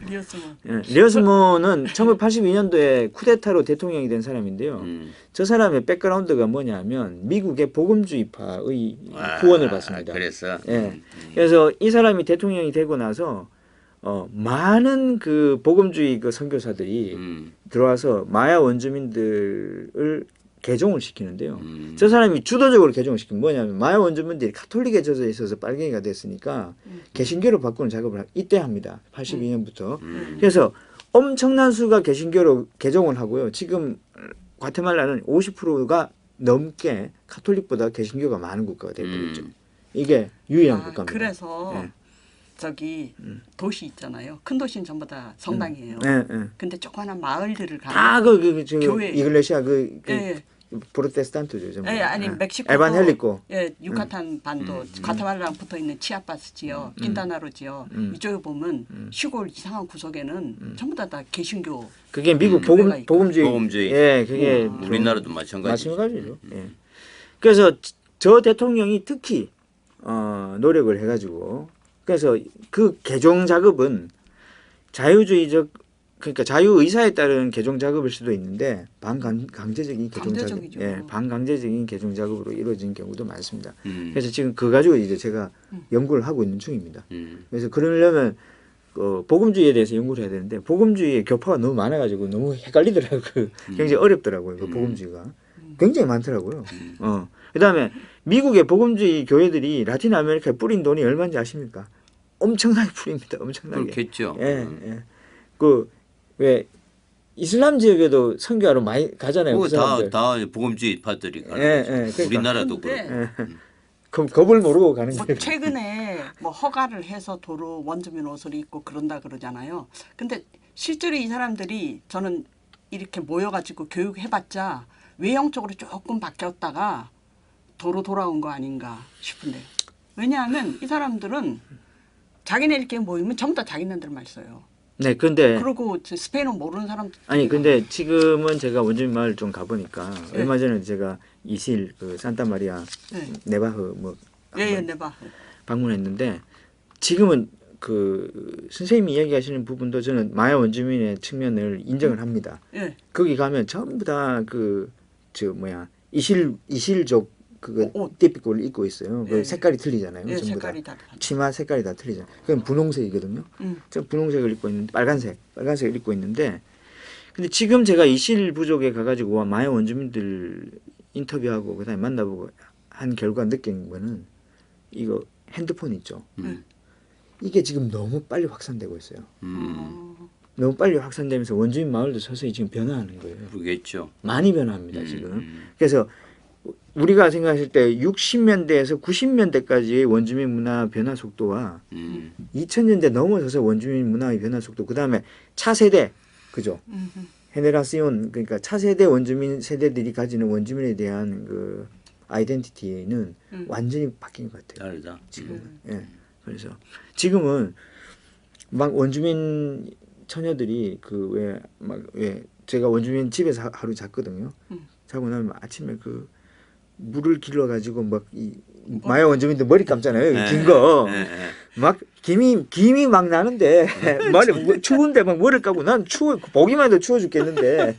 리오스몬. 리오스몬은 1982년도에 쿠데타로 대통령이 된 사람인데요. 저 사람의 백그라운드가 뭐냐면 미국의 복음주의파의 후원을 받습니다. 그래서. 그래서 이 사람이 대통령이 되고 나서 많은 그 복음주의 그 선교사들이 들어와서 마야 원주민들을 개종을 시키는데요. 저 사람이 주도적으로 개종을 시킨 뭐냐면 마야 원주민들이 카톨릭에 젖어 있어서 빨갱이가 됐으니까 개신교로 바꾸는 작업을 이때 합니다. 82년부터. 그래서 엄청난 수가 개신교로 개종을 하고요. 지금 과테말라는 50%가 넘게 카톨릭보다 개신교가 많은 국가가 되어버렸죠. 이게 유일한 국가입니다. 그래서 저기 도시 있잖아요. 큰 도시는 전부 다 성당이에요. 근데 조그마한 마을들을 가면 교회 이글레시아 프로테스탄트죠. 전부. 아니 멕시코 에반헬리코. 유카탄 반도 과테말라랑 붙어 있는 치아파스 지역, 킨타나로 지역 이쪽에 보면 시골 이상한 구석에는 전부 다 개신교. 그게 미국 복음주의. 예, 그게 우리나라도 마찬가지죠. 그래서 저 대통령이 특히 노력을 해가지고 그래서 그 개종 작업은 자유주의적 그러니까 자유의사에 따른 개종 작업일 수도 있는데 반강제적인 개종 작업, 반강제적인 개종 작업으로 이루어진 경우도 많습니다. 그래서 지금 그거 가지고 이제 제가 연구를 하고 있는 중입니다. 그래서 그러려면 복음주의에 대해서 연구를 해야 되는데 복음주의의 교파가 너무 많아가지고 너무 헷갈리더라고요. 굉장히 어렵더라고요. 그 복음주의가 굉장히 많더라고요. 그다음에 미국의 복음주의 교회들이 라틴 아메리카에 뿌린 돈이 얼마인지 아십니까? 엄청나게 뿌립니다. 엄청나게. 그렇겠죠. 왜 이슬람 지역에도 선교하러 많이 가잖아요. 그 다 복음주의 파들이 가는 거죠. 우리나라도 그렇고. 그럼 겁을 모르고 가는 거예요. 최근에 뭐 허가를 해서 도로 원주민 옷을 입고 그런다 그러잖아요. 근데 실제로 이 사람들이 저는 이렇게 모여가지고 교육해봤자 외형적으로 조금 바뀌었다가 도로 돌아온 거 아닌가 싶은데 왜냐하면 이 사람들은 자기네들끼리 모이면 전부 다 자기네들만 써요. 네, 근데 그리고 스페인어 모르는 사람들 아니 근데 지금은 제가 원주민 마을 좀 가보니까 얼마 전에 제가 이실 그 산타마리아 네바흐 뭐 네바흐 방문했는데 지금은 그 선생님이 이야기하시는 부분도 저는 마야 원주민의 측면을 인정을 합니다. 거기 가면 전부 다 그 이실족 그거 띠피코를 입고 있어요. 그 색깔이 틀리잖아요. 전부 색깔이 다. 치마 색깔이 다 틀리잖아요. 그건 분홍색이거든요. 저 분홍색을 입고 있는데 빨간색을 입고 있는데 근데 지금 제가 이실 부족에 가가지고 마야 원주민들 인터뷰하고 그다음에 만나보고 한 결과 느낀 거는 이거 핸드폰 있죠. 이게 지금 너무 빨리 확산되고 있어요. 너무 빨리 확산되면서 원주민 마을도 서서히 지금 변화하는 거예요. 그러겠죠. 많이 변화합니다 지금. 그래서 우리가 생각했을 때 60년대에서 90년대까지의 원주민 문화 변화 속도와 2000년대 넘어서서 원주민 문화의 변화 속도 그다음에 차세대 그죠? 헤네라시온 그러니까 차세대 원주민 세대들이 가지는 원주민에 대한 그 아이덴티티는 완전히 바뀐 것 같아요. 다르다. 지금은. 그래서 지금은 막 원주민 처녀들이 왜 제가 원주민 집에서 하루 잤거든요. 자고 나면 아침에 그 물을 길러 가지고 막 이 마야 원주민들 머리 감잖아요. 긴 거. 막 김이 막 나는데 머리 추운데 막 머리를 감고 난 보기만 해도 추워 죽겠는데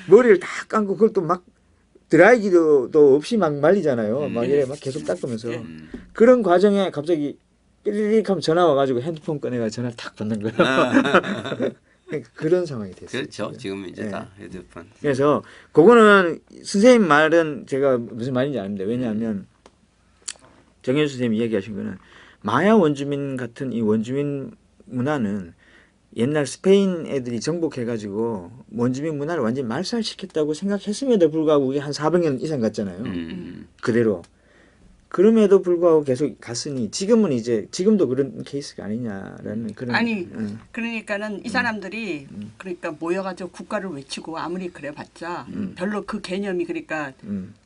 머리를 다 감고 그걸 또 막 드라이기도 없이 막 말리잖아요. 막 이래 막 계속 닦으면서 그런 과정에 갑자기 삐리릭 하면 전화 와가지고 핸드폰 꺼내가 전화를 탁 받는 거예요. 그런 상황이 됐어요. 그렇죠. 지금 이제 다 핸드폰. 그래서 그거는 선생님 말은 제가 무슨 말인지 아는데 왜냐하면 정현수 선생님이 얘기하신 거는 마야 원주민 같은 이 원주민 문화는 옛날 스페인 애들이 정복해가지고 원주민 문화를 완전히 말살시켰다고 생각했음에도 불구하고 이게 한 400년 이상 갔잖아요. 그대로. 그럼에도 불구하고 계속 갔으니 지금은 이제 지금도 그런 케이스가 아니냐라는 그런. 아니 그러니까는 이 사람들이 그러니까 모여가지고 국가를 외치고 아무리 그래봤자 별로 그 개념이 그러니까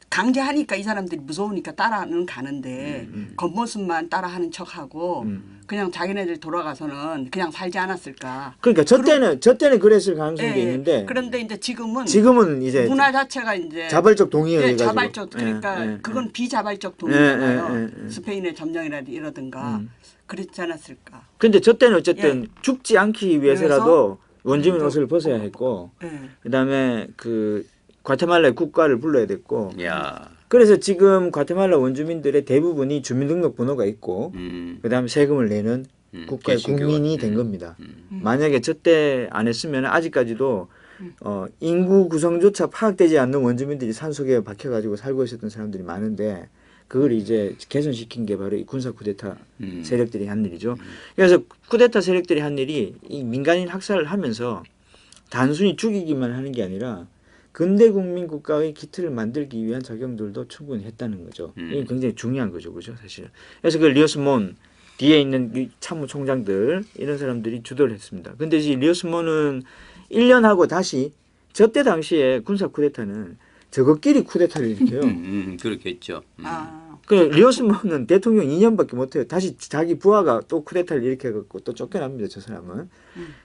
강제하니까 이 사람들이 무서우니까 따라는 가는데 겉모습만 따라하는 척하고 그냥 자기네들 돌아가서는 그냥 살지 않았을까. 그러니까 저 때는 그랬을 가능성도 있는데. 그런데 이제 지금은 이제 문화 자체가 이제 자발적 동의에 의해 가지고. 자발적 그러니까 그건 비자발적 동의잖아요. 스페인의 점령이라든가 이러든가 그렇지 않았을까. 근데 저 때는 어쨌든 죽지 않기 위해서라도 원주민 옷을 벗어야 했고 그다음에 그 과테말라의 국가를 불러야 됐고. 야. 그래서 지금 과테말라 원주민들의 대부분이 주민등록번호가 있고 그다음에 세금을 내는 국가의 국민이 된 겁니다. 만약에 저 때 안 했으면 아직까지도 인구 구성조차 파악되지 않는 원주민들이 산속에 박혀가지고 살고 있었던 사람들이 많은데 그걸 이제 개선시킨 게 바로 이 군사 쿠데타 세력들이 한 일이죠. 그래서 쿠데타 세력들이 한 일이 이 민간인 학살을 하면서 단순히 죽이기만 하는 게 아니라 근대 국민 국가의 기틀을 만들기 위한 작용들도 충분히 했다는 거죠. 이게 굉장히 중요한 거죠, 그죠, 사실. 그래서 그 리오스몬 뒤에 있는 이 참모총장들 이런 사람들이 주도를 했습니다. 근데 이 리오스몬은 1년 하고 다시 저때 당시에 군사 쿠데타는 저것끼리 쿠데타를 일으켜요. 그렇겠죠. 그 리오스몬은 대통령 2년밖에 못해요. 다시 자기 부하가 또 쿠데타를 일으켜갖고 또 쫓겨납니다, 저 사람은.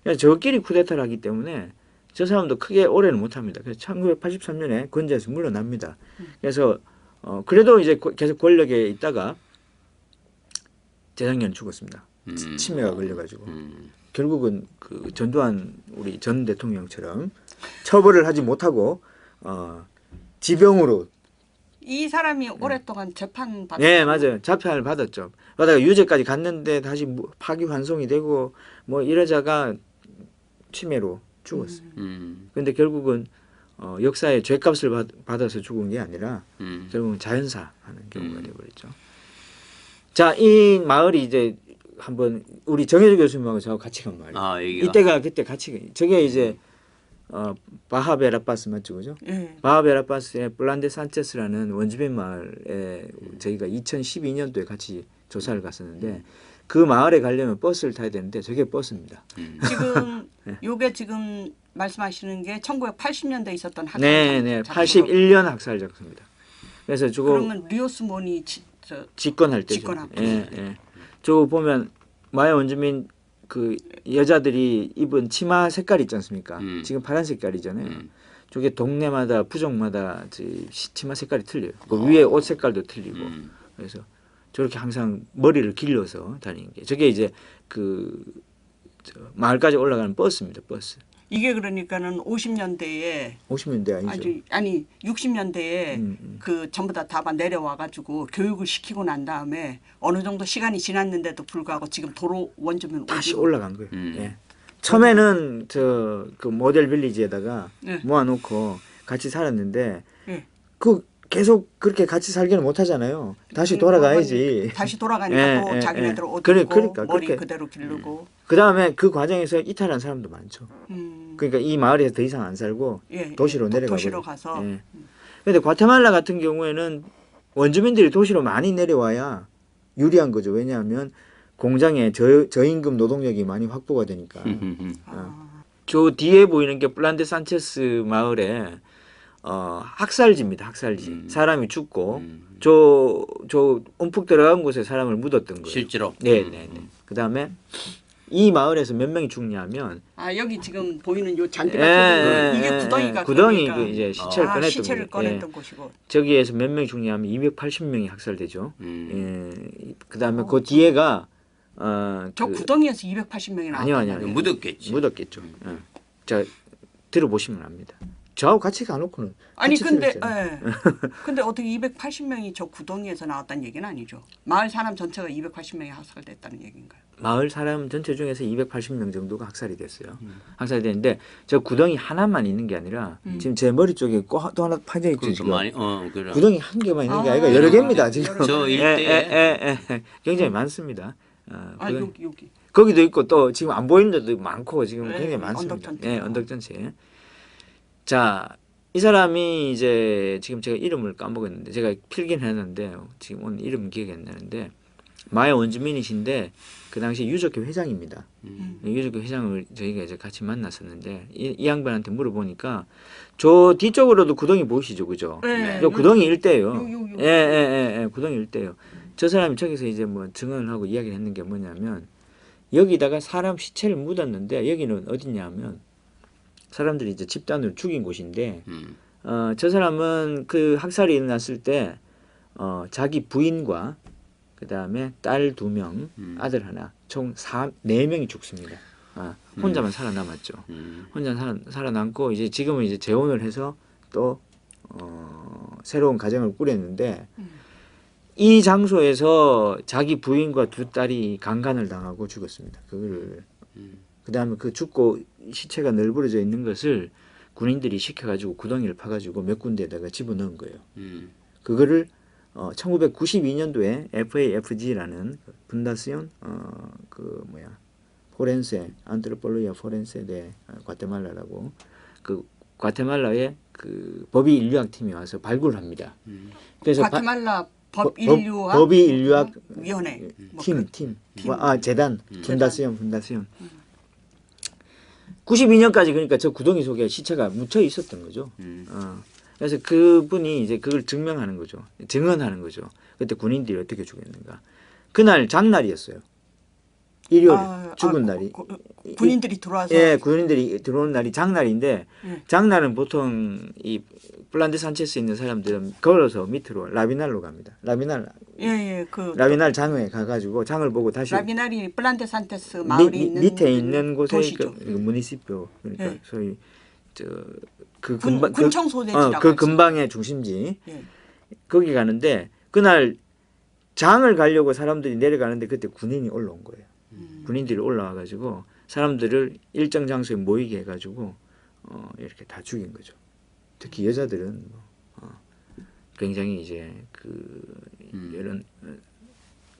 그래서 저것끼리 쿠데타를 하기 때문에. 저 사람도 크게 오래는 못합니다. 그래서 1983년에 권좌에서 물러납니다. 그래서 그래도 이제 계속 권력에 있다가 재작년 죽었습니다. 치매가 걸려가지고 결국은 그 전두환 우리 전 대통령처럼 처벌을 하지 못하고 지병으로. 이 사람이 오랫동안 재판 받았죠. 네, 맞아요. 재판을 받았죠. 받다가 유죄까지 갔는데 다시 파기환송이 되고 뭐 이러다가 치매로 죽었어요. 그런데 결국은 역사의 죄값을 받아서 죽은 게 아니라 결국은 자연사하는 경우가 되어버렸죠. 자, 이 마을이 이제 한번 우리 정혜주 교수님하고 저하고 같이 간 마을이에요. 이때가 그때 같이 저게 이제 바하베라파스 맞죠, 그죠? 바하베라파스의 플란데 산체스라는 원주민 마을에 저희가 2012년도에 같이 조사를 갔었는데. 그 마을에 가려면 버스를 타야 되는데 저게 버스입니다. 지금 요게 지금 말씀하시는 게 1980년대에 있었던 학살. 네, 81년 학살 작품입니다. 그래서 저거 그러면 리오스몬이 집권할 때죠. 저거 보면 마야 원주민 그 여자들이 입은 치마 색깔 있지 않습니까? 지금 파란 색깔이잖아요. 저게 동네마다 부족마다 치마 색깔이 틀려요. 그 위에 옷 색깔도 틀리고 그래서. 저렇게 항상 머리를 길러서 다니는 게 저게 이제 그 마을까지 올라가는 버스입니다. 버스. 이게 그러니까는 50년대 아니죠. 아니 60년대에 그 전부 다 내려와 가지고 교육을 시키고 난 다음에 어느 정도 시간이 지났는데도 불구하고 지금 도로 원주민 다시 올라간 거예요. 예. 처음에는 저 그 모델 빌리지에다가 모아놓고 같이 살았는데 그 계속 그렇게 같이 살기는 못하잖아요. 다시 돌아가야지. 다시 돌아가니까 또 자기네들 옷 입고 그러니까, 머리 그대로 기르고. 그다음에 그 과정에서 이탈한 사람도 많죠. 그러니까 이 마을에서 더 이상 안 살고 도시로 내려가고. 도시로 가서. 그런데 과테말라 같은 경우에는 원주민들이 도시로 많이 내려와야 유리한 거죠. 왜냐하면 공장에 저임금 노동력이 많이 확보가 되니까. 저 뒤에 보이는 게 플란데 산체스 마을에 학살지입니다. 학살지. 사람이 죽고 저 움푹 들어간 곳에 사람을 묻었던 거예요. 실제로. 네. 그다음에 이 마을에서 몇 명이 죽냐면 여기 지금 보이는 요 잔디밭 이게 구덩이가 구덩이 그 이제 시체를 꺼냈던 곳이고 저기에서 몇 명이 죽냐면 280명이 학살되죠. 그다음에 그 뒤에가 저 구덩이에서 280명이 나왔다. 아니요. 묻었겠죠. 음. 자 들어보시면 압니다. 저하고 같이 가놓고는 근데 어떻게 280명이 저 구덩이에서 나왔다는 얘기는 아니죠. 마을 사람 전체가 280명이 학살됐다는 얘기인가요? 마을 사람 전체 중에서 280명 정도가 학살이 됐어요. 학살이 됐는데 저 구덩이 하나만 있는 게 아니라 지금 제 머리 쪽에 또 하나 파져 있죠. 지금. 구덩이 한 개만 있는 게 아니라 여러 개입니다. 지금. 저 일대에 굉장히 많습니다. 여기. 거기도 있고 또 지금 안 보이는 데도 많고 지금 네, 굉장히 많습니다. 언덕전체. 네, 언덕전체. 자, 이 사람이 이제 지금 제가 이름을 까먹었는데 제가 필긴 했는데 지금 오늘 이름 기억이 안 나는데 마야 원주민이신데 그 당시 유족회 회장입니다. 유족회 회장을 저희가 이제 같이 만났었는데 이 양반한테 물어보니까 저 뒤쪽으로도 구덩이 보이시죠, 그죠? 네. 저 구덩이 일대예요. 요. 예, 구덩이 일대예요. 저 사람이 저기서 이제 뭐 증언을 하고 이야기를 했는 게 뭐냐면 여기다가 사람 시체를 묻었는데 여기는 어디냐면 사람들이 이제 집단으로 죽인 곳인데 저 사람은 그 학살이 일어났을 때 자기 부인과 그 다음에 딸 2명, 아들 하나, 총 4명이 죽습니다. 혼자만 살아남았죠. 혼자 살아남고 이제 지금은 이제 재혼을 해서 또 새로운 가정을 꾸렸는데 이 장소에서 자기 부인과 2딸이 강간을 당하고 죽었습니다. 그거를 그 다음에 그 죽고 시체가 널브러져 있는 것을 군인들이 시켜가지고 구덩이를 파가지고 몇 군데에다가 집어넣은 거예요. 그거를 1992년도에 FAFG라는 분다시온 포렌세 안트로폴로기아 포렌세 데 과테말라라고 그 과테말라의 그 법의 인류학 팀이 와서 발굴을 합니다. 그래서 과테말라 법인류학 법의 위원회 팀. 재단 분다시온 92년까지 그러니까 저 구덩이 속에 시체가 묻혀 있었던 거죠. 그래서 그분이 이제 그걸 증명하는 거죠. 증언하는 거죠. 그때 군인들이 어떻게 죽였는가. 그날 장날이었어요. 일요일 죽은 날이. 군인들이 들어와서. 예, 군인들이 들어오는 날이 장날인데 장날은 보통 이 플란데 산체스에 있는 사람들은 걸어서 밑으로 라비날로 갑니다. 라비날 장에 가가지고 장을 보고 다시. 라비날이 플란데 산체스 마을이 있는 밑에 있는 곳에 도시죠. 그 무니시표 그러니까 소위 그 군청 소재지라고 그 근방의 중심지 거기 가는데 그날 장을 가려고 사람들이 내려가는데 그때 군인이 올라온 거예요. 군인들이 올라와가지고 사람들을 일정 장소에 모이게 해가지고 이렇게 다 죽인 거죠. 특히 여자들은 굉장히 이제 이런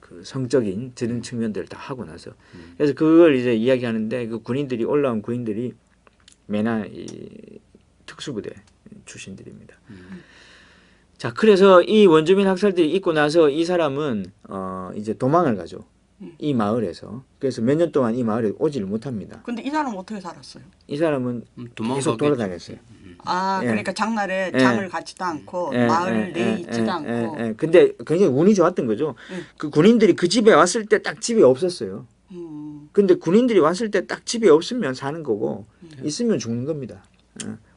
그 성적인 저런 측면들을 다 하고 나서 그래서 그걸 이제 이야기하는데 그 군인들이 올라온 군인들이 메나 이 특수부대 출신들입니다. 자, 그래서 이 원주민 학살들이 있고 나서 이 사람은 이제 도망을 가죠. 이 마을에서. 그래서 몇 년 동안 이 마을에 오지를 못합니다. 근데 이 사람은 어떻게 살았어요? 이 사람은 계속 돌아다녔어요. 그러니까 장날에 장을 가지도 않고 마을 내에 있지도 않고. 근데 굉장히 운이 좋았던 거죠. 그 군인들이 그 집에 왔을 때 딱 집이 없었어요. 근데 군인들이 왔을 때 딱 집이 없으면 사는 거고 있으면 죽는 겁니다.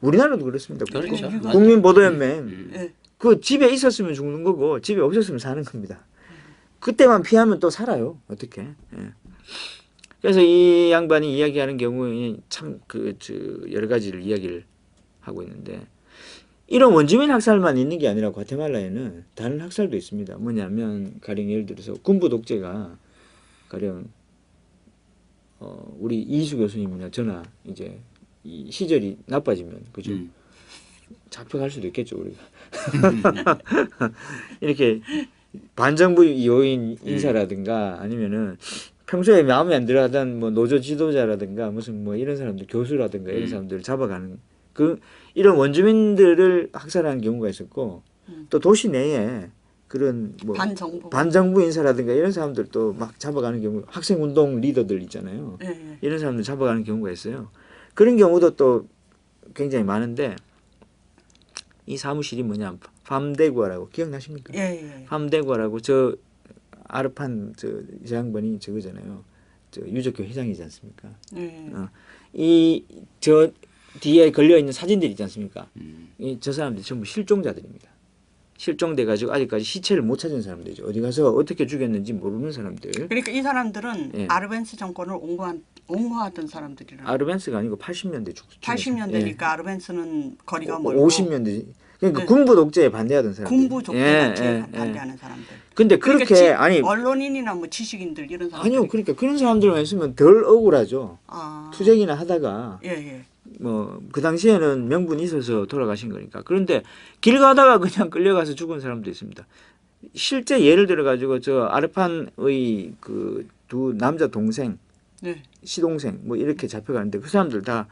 우리나라도 그렇습니다. 그렇죠. 국민보도연맹 그 집에 있었으면 죽는 거고 집에 없었으면 사는 겁니다. 그때만 피하면 또 살아요. 어떻게? 그래서 이 양반이 이야기하는 경우에 참 여러 가지를 이야기를 하고 있는데 이런 원주민 학살만 있는 게 아니라 과테말라에는 다른 학살도 있습니다. 뭐냐면 가령 예를 들어서 군부 독재가 가령 우리 이수 교수님이나 저나 이제 이 시절이 나빠지면 그죠? 잡혀갈 수도 있겠죠 우리가. 이렇게 반정부 요인 인사라든가 아니면은 평소에 마음에 안 들어하던 뭐 노조 지도자라든가 무슨 뭐 이런 사람들 교수라든가 이런 사람들을 잡아가는 이런 원주민들을 학살하는 경우가 있었고 또 도시 내에 그런 뭐 반정부 인사라든가 이런 사람들도 막 잡아가는 경우 학생운동 리더들 있잖아요. 이런 사람들 잡아가는 경우가 있어요. 그런 경우도 또 굉장히 많은데 이 사무실이 뭐냐 팜대구아라고 기억나십니까? 팜대구아라고 저 아르판 저 양반이 저거잖아요. 저 유족교 회장이지 않습니까? 이 저 뒤에 걸려 있는 사진들 있지 않습니까? 저 사람들이 전부 실종자들입니다. 실종돼 가지고 아직까지 시체를 못 찾은 사람들이죠. 어디 가서 어떻게 죽였는지 모르는 사람들. 그러니까 이 사람들은 아르벤스 정권을 옹호하던 사람들이라. 아르벤스가 아니고 80년대 80년대니까 아르벤스는 거리가 멀고 50년대. 그러니까 군부 독재에 반대하던 사람들. 군부 독재에 반대하는 사람들. 근데 그렇게 아니 언론인이나 뭐 지식인들 이런 사람들. 아니요. 그러니까 그런 사람들만 있으면 덜 억울하죠. 투쟁이나 하다가. 뭐 그 당시에는 명분이 있어서 돌아가신 거니까. 그런데 길 가다가 그냥 끌려가서 죽은 사람도 있습니다. 실제 예를 들어 가지고 저 아르판의 그 2 남자 동생 네. 시동생 뭐 이렇게 잡혀가는데 그 사람들 다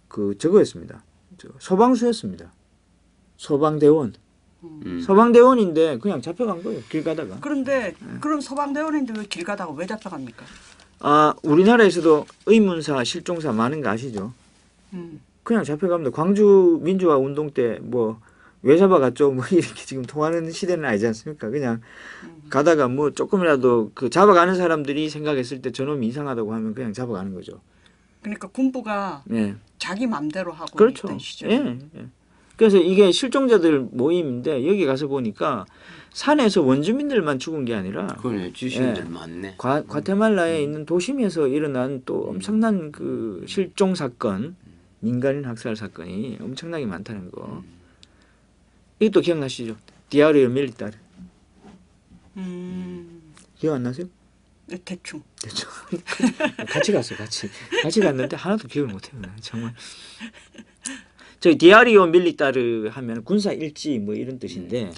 그 저거였습니다. 소방수였습니다. 소방대원. 소방대원인데 그냥 잡혀간 거예요. 길 가다가. 그런데 그럼 소방대원인데 왜 길 가다가 왜 잡혀갑니까? 아 우리나라에서도 의문사 실종사 많은 거 아시죠? 그냥 잡혀갑니다. 광주 민주화 운동 때 뭐 왜 잡아갔죠? 뭐 이렇게 지금 통하는 시대는 아니지 않습니까? 그냥 가다가 뭐 조금이라도 그 잡아가는 사람들이 생각했을 때 저놈이 이상하다고 하면 그냥 잡아가는 거죠. 그러니까 군부가 예. 자기 맘대로 하고 그렇죠. 있던 시절. 예. 예. 그래서 이게 실종자들 모임인데 여기 가서 보니까 산에서 원주민들만 죽은 게 아니라 그러네. 주신들 많네. 과테말라에 있는 도심에서 일어난 또 엄청난 그 실종 사건, 민간인 학살 사건이 엄청나게 많다는 거. 이것도 기억나시죠? 디아리오 밀리타르. 기억 안 나세요? 네, 대충. 대충. 같이 갔어요. 같이 갔는데 하나도 기억을 못해요. 정말. 저희 디아리오 밀리타르 하면 군사 일지 뭐 이런 뜻인데,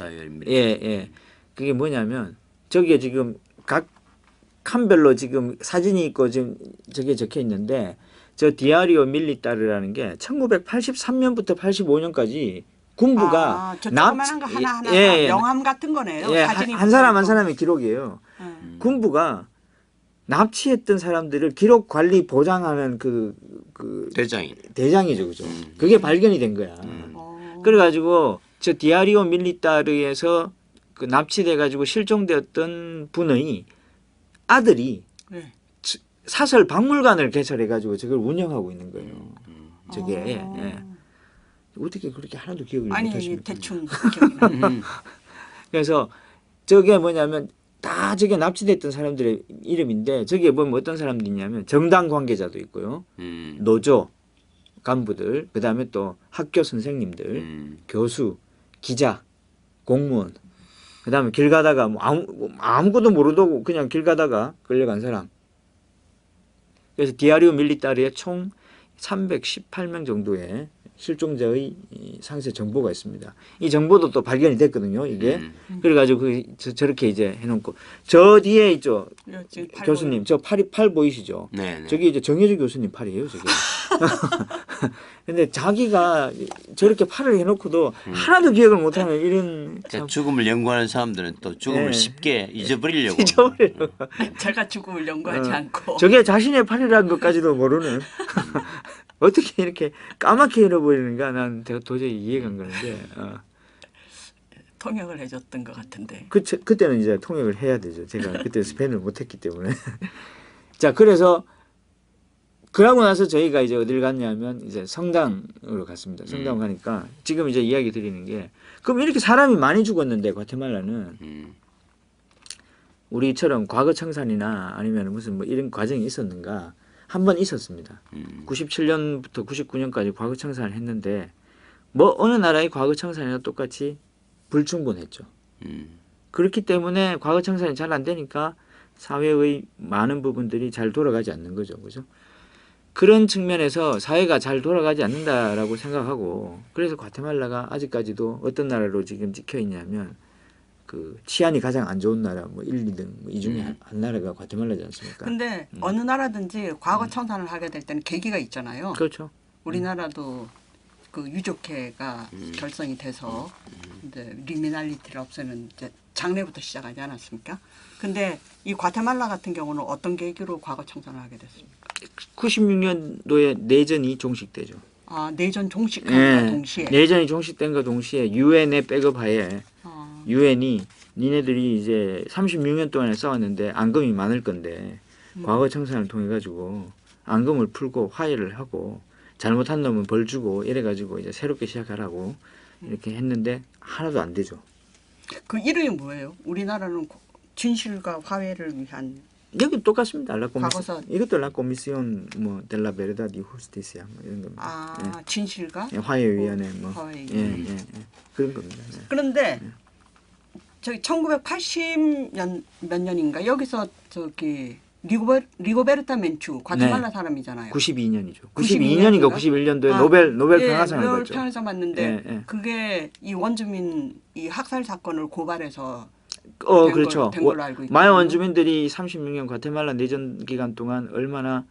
예. 그게 뭐냐면 저기에 지금 각 칸별로 지금 사진이 있고 지금 저게 적혀 있는데 저 디아리오 밀리타르라는 게 1983년부터 85년까지 군부가 저 조그만한 거 하나하나 명함 같은 거네요. 예, 사진이 한 사람 한 사람의 기록이에요. 군부가 납치했던 사람들을 기록 관리 보장하는 그 대장이죠, 그죠? 그게 발견이 된 거야. 그래가지고 저 디아리오 밀리타르에서 그 납치돼가지고 실종되었던 분의 아들이 사설 박물관을 개설해가지고 저걸 운영하고 있는 거예요. 저게 예. 어떻게 그렇게 하나도 기억을 못하십니까? 대충 기억이 그래서 저게 뭐냐면 다 저게 납치됐던 사람들의 이름인데 저기에 보면 어떤 사람들이 있냐면 정당 관계자도 있고요. 노조 간부들, 그다음에 또 학교 선생님들, 교수, 기자, 공무원, 그다음에 길 가다가 뭐 아무것도 모르고 그냥 길 가다가 끌려간 사람. 그래서 디아리오 밀리타르에 총 318명 정도의 실종자의 상세 정보가 있습니다. 이 정보도 또 발견이 됐거든요. 이게 그래가지고 저렇게 이제 해놓고 저 뒤에 있죠. 교수님 저 팔 보이시죠? 네네. 저기 이제 정혜주 교수님 팔이에요. 저게. 근데 자기가 저렇게 팔을 해놓고도 하나도 기억을 못하는 이런 참. 죽음을 연구하는 사람들은 또 죽음을 쉽게 잊어버리려고. 제가 죽음을 연구하지 않고 저게 자신의 팔이라는 것까지도 모르는 어떻게 이렇게 까맣게 잃어버리는가 난 도저히 이해가 안 가는데 통역을 해줬던 것 같은데 그때는 이제 통역을 해야 되죠. 제가 그때 스페인을 못했기 때문에 자 그래서 그러고 나서 저희가 이제 어딜 갔냐면 이제 성당으로 갔습니다. 성당 가니까 지금 이제 이야기 드리는 게 그럼 이렇게 사람이 많이 죽었는데 과테말라는 우리처럼 과거 청산이나 아니면 무슨 뭐 이런 과정이 있었는가? 한 번 있었습니다. 97년부터 99년까지 과거 청산을 했는데 뭐 어느 나라의 과거 청산이나 똑같이 불충분했죠. 그렇기 때문에 과거 청산이 잘 안 되니까 사회의 많은 부분들이 잘 돌아가지 않는 거죠. 그죠? 그런 측면에서 사회가 잘 돌아가지 않는다라고 생각하고 그래서 과테말라가 아직까지도 어떤 나라로 지금 찍혀 있냐면 그 치안이 가장 안 좋은 나라 뭐 1, 2등 뭐 이 중에 한 나라가 과테말라지 않습니까? 근데 어느 나라든지 과거 청산을 하게 될 때는 계기가 있잖아요. 그렇죠. 우리나라도 그 유족회가 결성이 돼서 이제 리미날리티를 없애는 이제 장래부터 시작하지 않았습니까? 근데 이 과테말라 같은 경우는 어떤 계기로 과거 청산을 하게 됐습니까? 96년도에 내전이 종식되죠. 아, 내전 종식함과 동시에. 내전이 종식된과 동시에 유엔의 백업하에 유엔이 니네들이 이제 36년 동안에 싸웠는데 앙금이 많을 건데 과거 청산을 통해 가지고 앙금을 풀고 화해를 하고 잘못한 놈은 벌 주고 이래 가지고 이제 새롭게 시작하라고 이렇게 했는데 하나도 안 되죠. 그 이름이 뭐예요? 우리나라는 진실과 화해를 위한 여기 똑같습니다. 과거사 이것도 라 코미시온 뭐 델라 베르다 디 호스티시아 뭐 이런 겁니다. 아, 진실과 화해위원회 뭐 화해위원회. 그런 겁니다. 그런데 저기 1980년 몇 년인가 여기서 저기 리고베르타 멘추 과테말라 사람이잖아요. 92년이죠. 92년인가 91년도에 노벨 평화상을 받죠. 평화상 받는데 그게 이 원주민 이 학살 사건을 고발해서 그렇죠. 된 걸로 알고 있거든요. 마야 원주민들이 36년 과테말라 내전 기간 동안 얼마나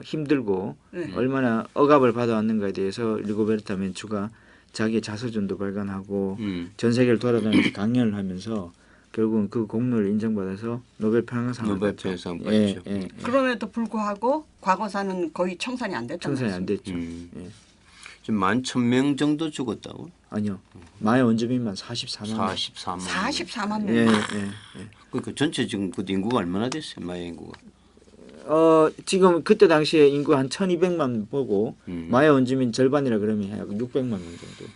힘들고 네. 얼마나 억압을 받아왔는가에 대해서 리고베르타 멘추가 자기의 자서전도 발간하고 전 세계를 돌아다니면서 강연을 하면서 결국은 그 공로를 인정받아서 노벨 평화상을 노벨 받죠. 평화상 받죠. 예. 그럼에도 불구하고 과거사는 거의 청산이 안 됐단 청산이 안 말이죠. 됐죠. 예. 지금 11,000명 정도 죽었다고? 아니요. 마야 원주민만 44만 명. 44만. 44만 명. 예. 그러니까 전체 지금 그 인구가 얼마나 됐어요, 마야 인구가? 지금 그때 당시에 인구 한 1,200만 보고 마야 원주민 절반이라 그러면 약 600만 명 정도.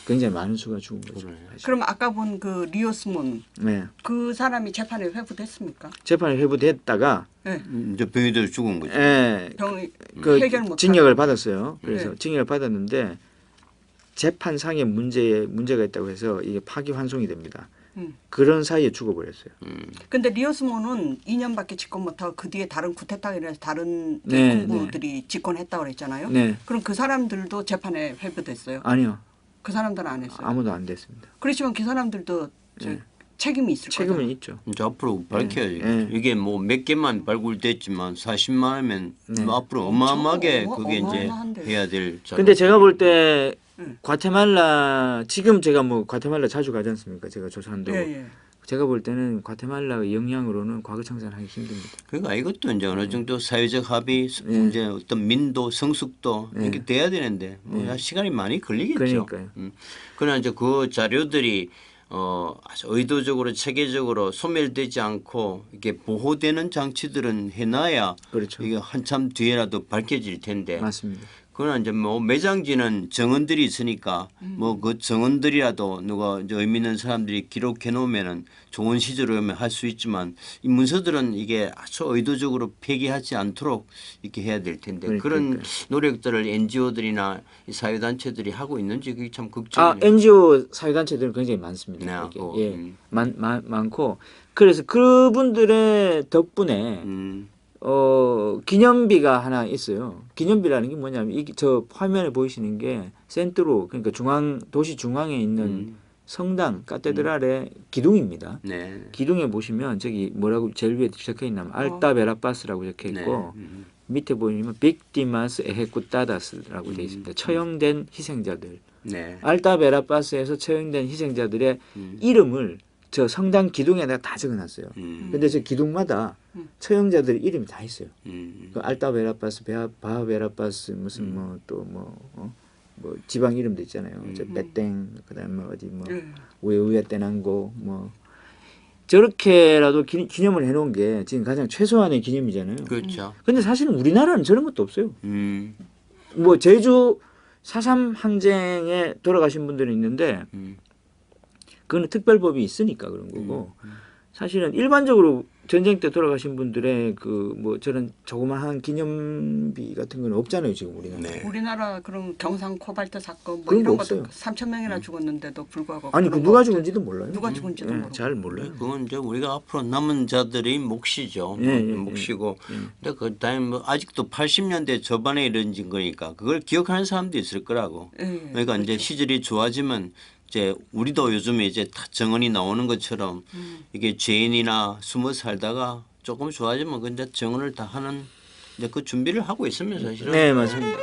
굉장히 많은 수가 죽은 거죠. 그래. 그럼 아까 본 그 리오스몬 네. 그 사람이 재판에 회부됐습니까? 재판에 회부됐다가 네. 이제 병이들 죽은 거죠. 예, 병이 그 해결 못 징역을 받았어요. 그래서 네. 징역을 받았는데 재판상에 문제가 있다고 해서 이게 파기환송이 됩니다. 그런 사이에 죽어버렸어요. 근데 리오스몬은 2년밖에 집권 못하고 그 뒤에 다른 쿠데타이라서 다른 네, 군부들이 집권했다고 그랬잖아요. 네. 그럼 그 사람들도 재판에 회부됐어요? 아니요. 그 사람들은 안 했어요. 아무도 안 됐습니다. 그렇지만 그 사람들도 책임이 있을 거죠. 책임은 있죠. 이제 앞으로 밝혀야지. 네. 이게 뭐 몇 개만 발굴됐지만 40만이면 뭐 앞으로 어마어마하게 그게 이제 어마어마한데요. 해야 될. 근데 제가 볼 때 과테말라 지금 제가 뭐 과테말라 자주 가지 않습니까? 제가 조사한다고. 예. 제가 볼 때는 과테말라의 영향으로는 과거 청산하기 힘듭니다. 그러니까 이것도 이제 어느 정도 사회적 합의, 이제 어떤 민도, 성숙도 이게 돼야 되는데 뭐 시간이 많이 걸리겠죠. 그러니까요. 그러나 이제 그 자료들이 아주 의도적으로 체계적으로 소멸되지 않고 이게 보호되는 장치들은 해놔야 그렇죠. 이게 한참 뒤에라도 밝혀질 텐데. 맞습니다. 그러나 이제 뭐 매장지는 정언들이 있으니까 뭐 그 정언들이라도 누가 이제 의미 있는 사람들이 기록해 놓으면은 좋은 시절을 오면 할 수 있지만 이 문서들은 이게 아주 의도적으로 폐기하지 않도록 이렇게 해야 될 텐데 그런 노력들을 NGO들이나 사회단체들이 하고 있는지 그게 참 걱정이네요. NGO 사회단체들은 굉장히 많습니다. 네. 많고 그래서 그분들의 덕분에 기념비가 하나 있어요. 기념비라는 게 뭐냐면 이게 저 화면에 보이시는 게 센트로 그러니까 도시 중앙에 있는 성당 카테드랄의 기둥입니다. 네. 기둥에 보시면 저기 뭐라고 제일 위에 적혀 있냐면 알타 베라파스라고 적혀 있고 밑에 보시면 빅티마스 에헤쿠타다스라고 되어 있습니다. 처형된 희생자들. 네. 알타 베라파스에서 처형된 희생자들의 이름을 저 성당 기둥에다가 다 적어놨어요. 근데 저 기둥마다 처형자들의 이름이 다 있어요. 그 알타 베라파스, 바하 베라파스 무슨 뭐 또 뭐 지방 이름도 있잖아요. 저 베땡 그다음에 어디 뭐 우에 떼난고 뭐 저렇게라도 기념을 해놓은 게 지금 가장 최소한의 기념이잖아요. 그렇죠. 근데 사실은 우리나라는 저런 것도 없어요. 뭐 제주 4.3 항쟁에 돌아가신 분들이 있는데 그거는 특별법이 있으니까 그런 거고 사실은 일반적으로 전쟁 때 돌아가신 분들의 그 뭐 저런 조그마한 기념비 같은 건 없잖아요 지금 우리나라. 네. 우리나라 그런 경상 코발트 사건 뭐 그런 거 이런 것도 없어요. 3,000명이나 죽었는데도 불구하고 아니 그 누가 죽은지도 몰라요. 누가 죽은지도 모르고. 잘 몰라요. 그건 이제 우리가 앞으로 남은 자들의 몫이죠. 몫이고. 근데 그다음에 뭐 아직도 80년대 저반에 이런진 거니까 그걸 기억하는 사람도 있을 거라고. 그러니까 이제 시절이 좋아지면 이제 우리도 요즘에 이제 다 정언이 나오는 것처럼 이게 죄인이나 숨어 살다가 조금 좋아지면 근데 정언을 다 하는 이제 그 준비를 하고 있으면 사실은. 네 맞습니다.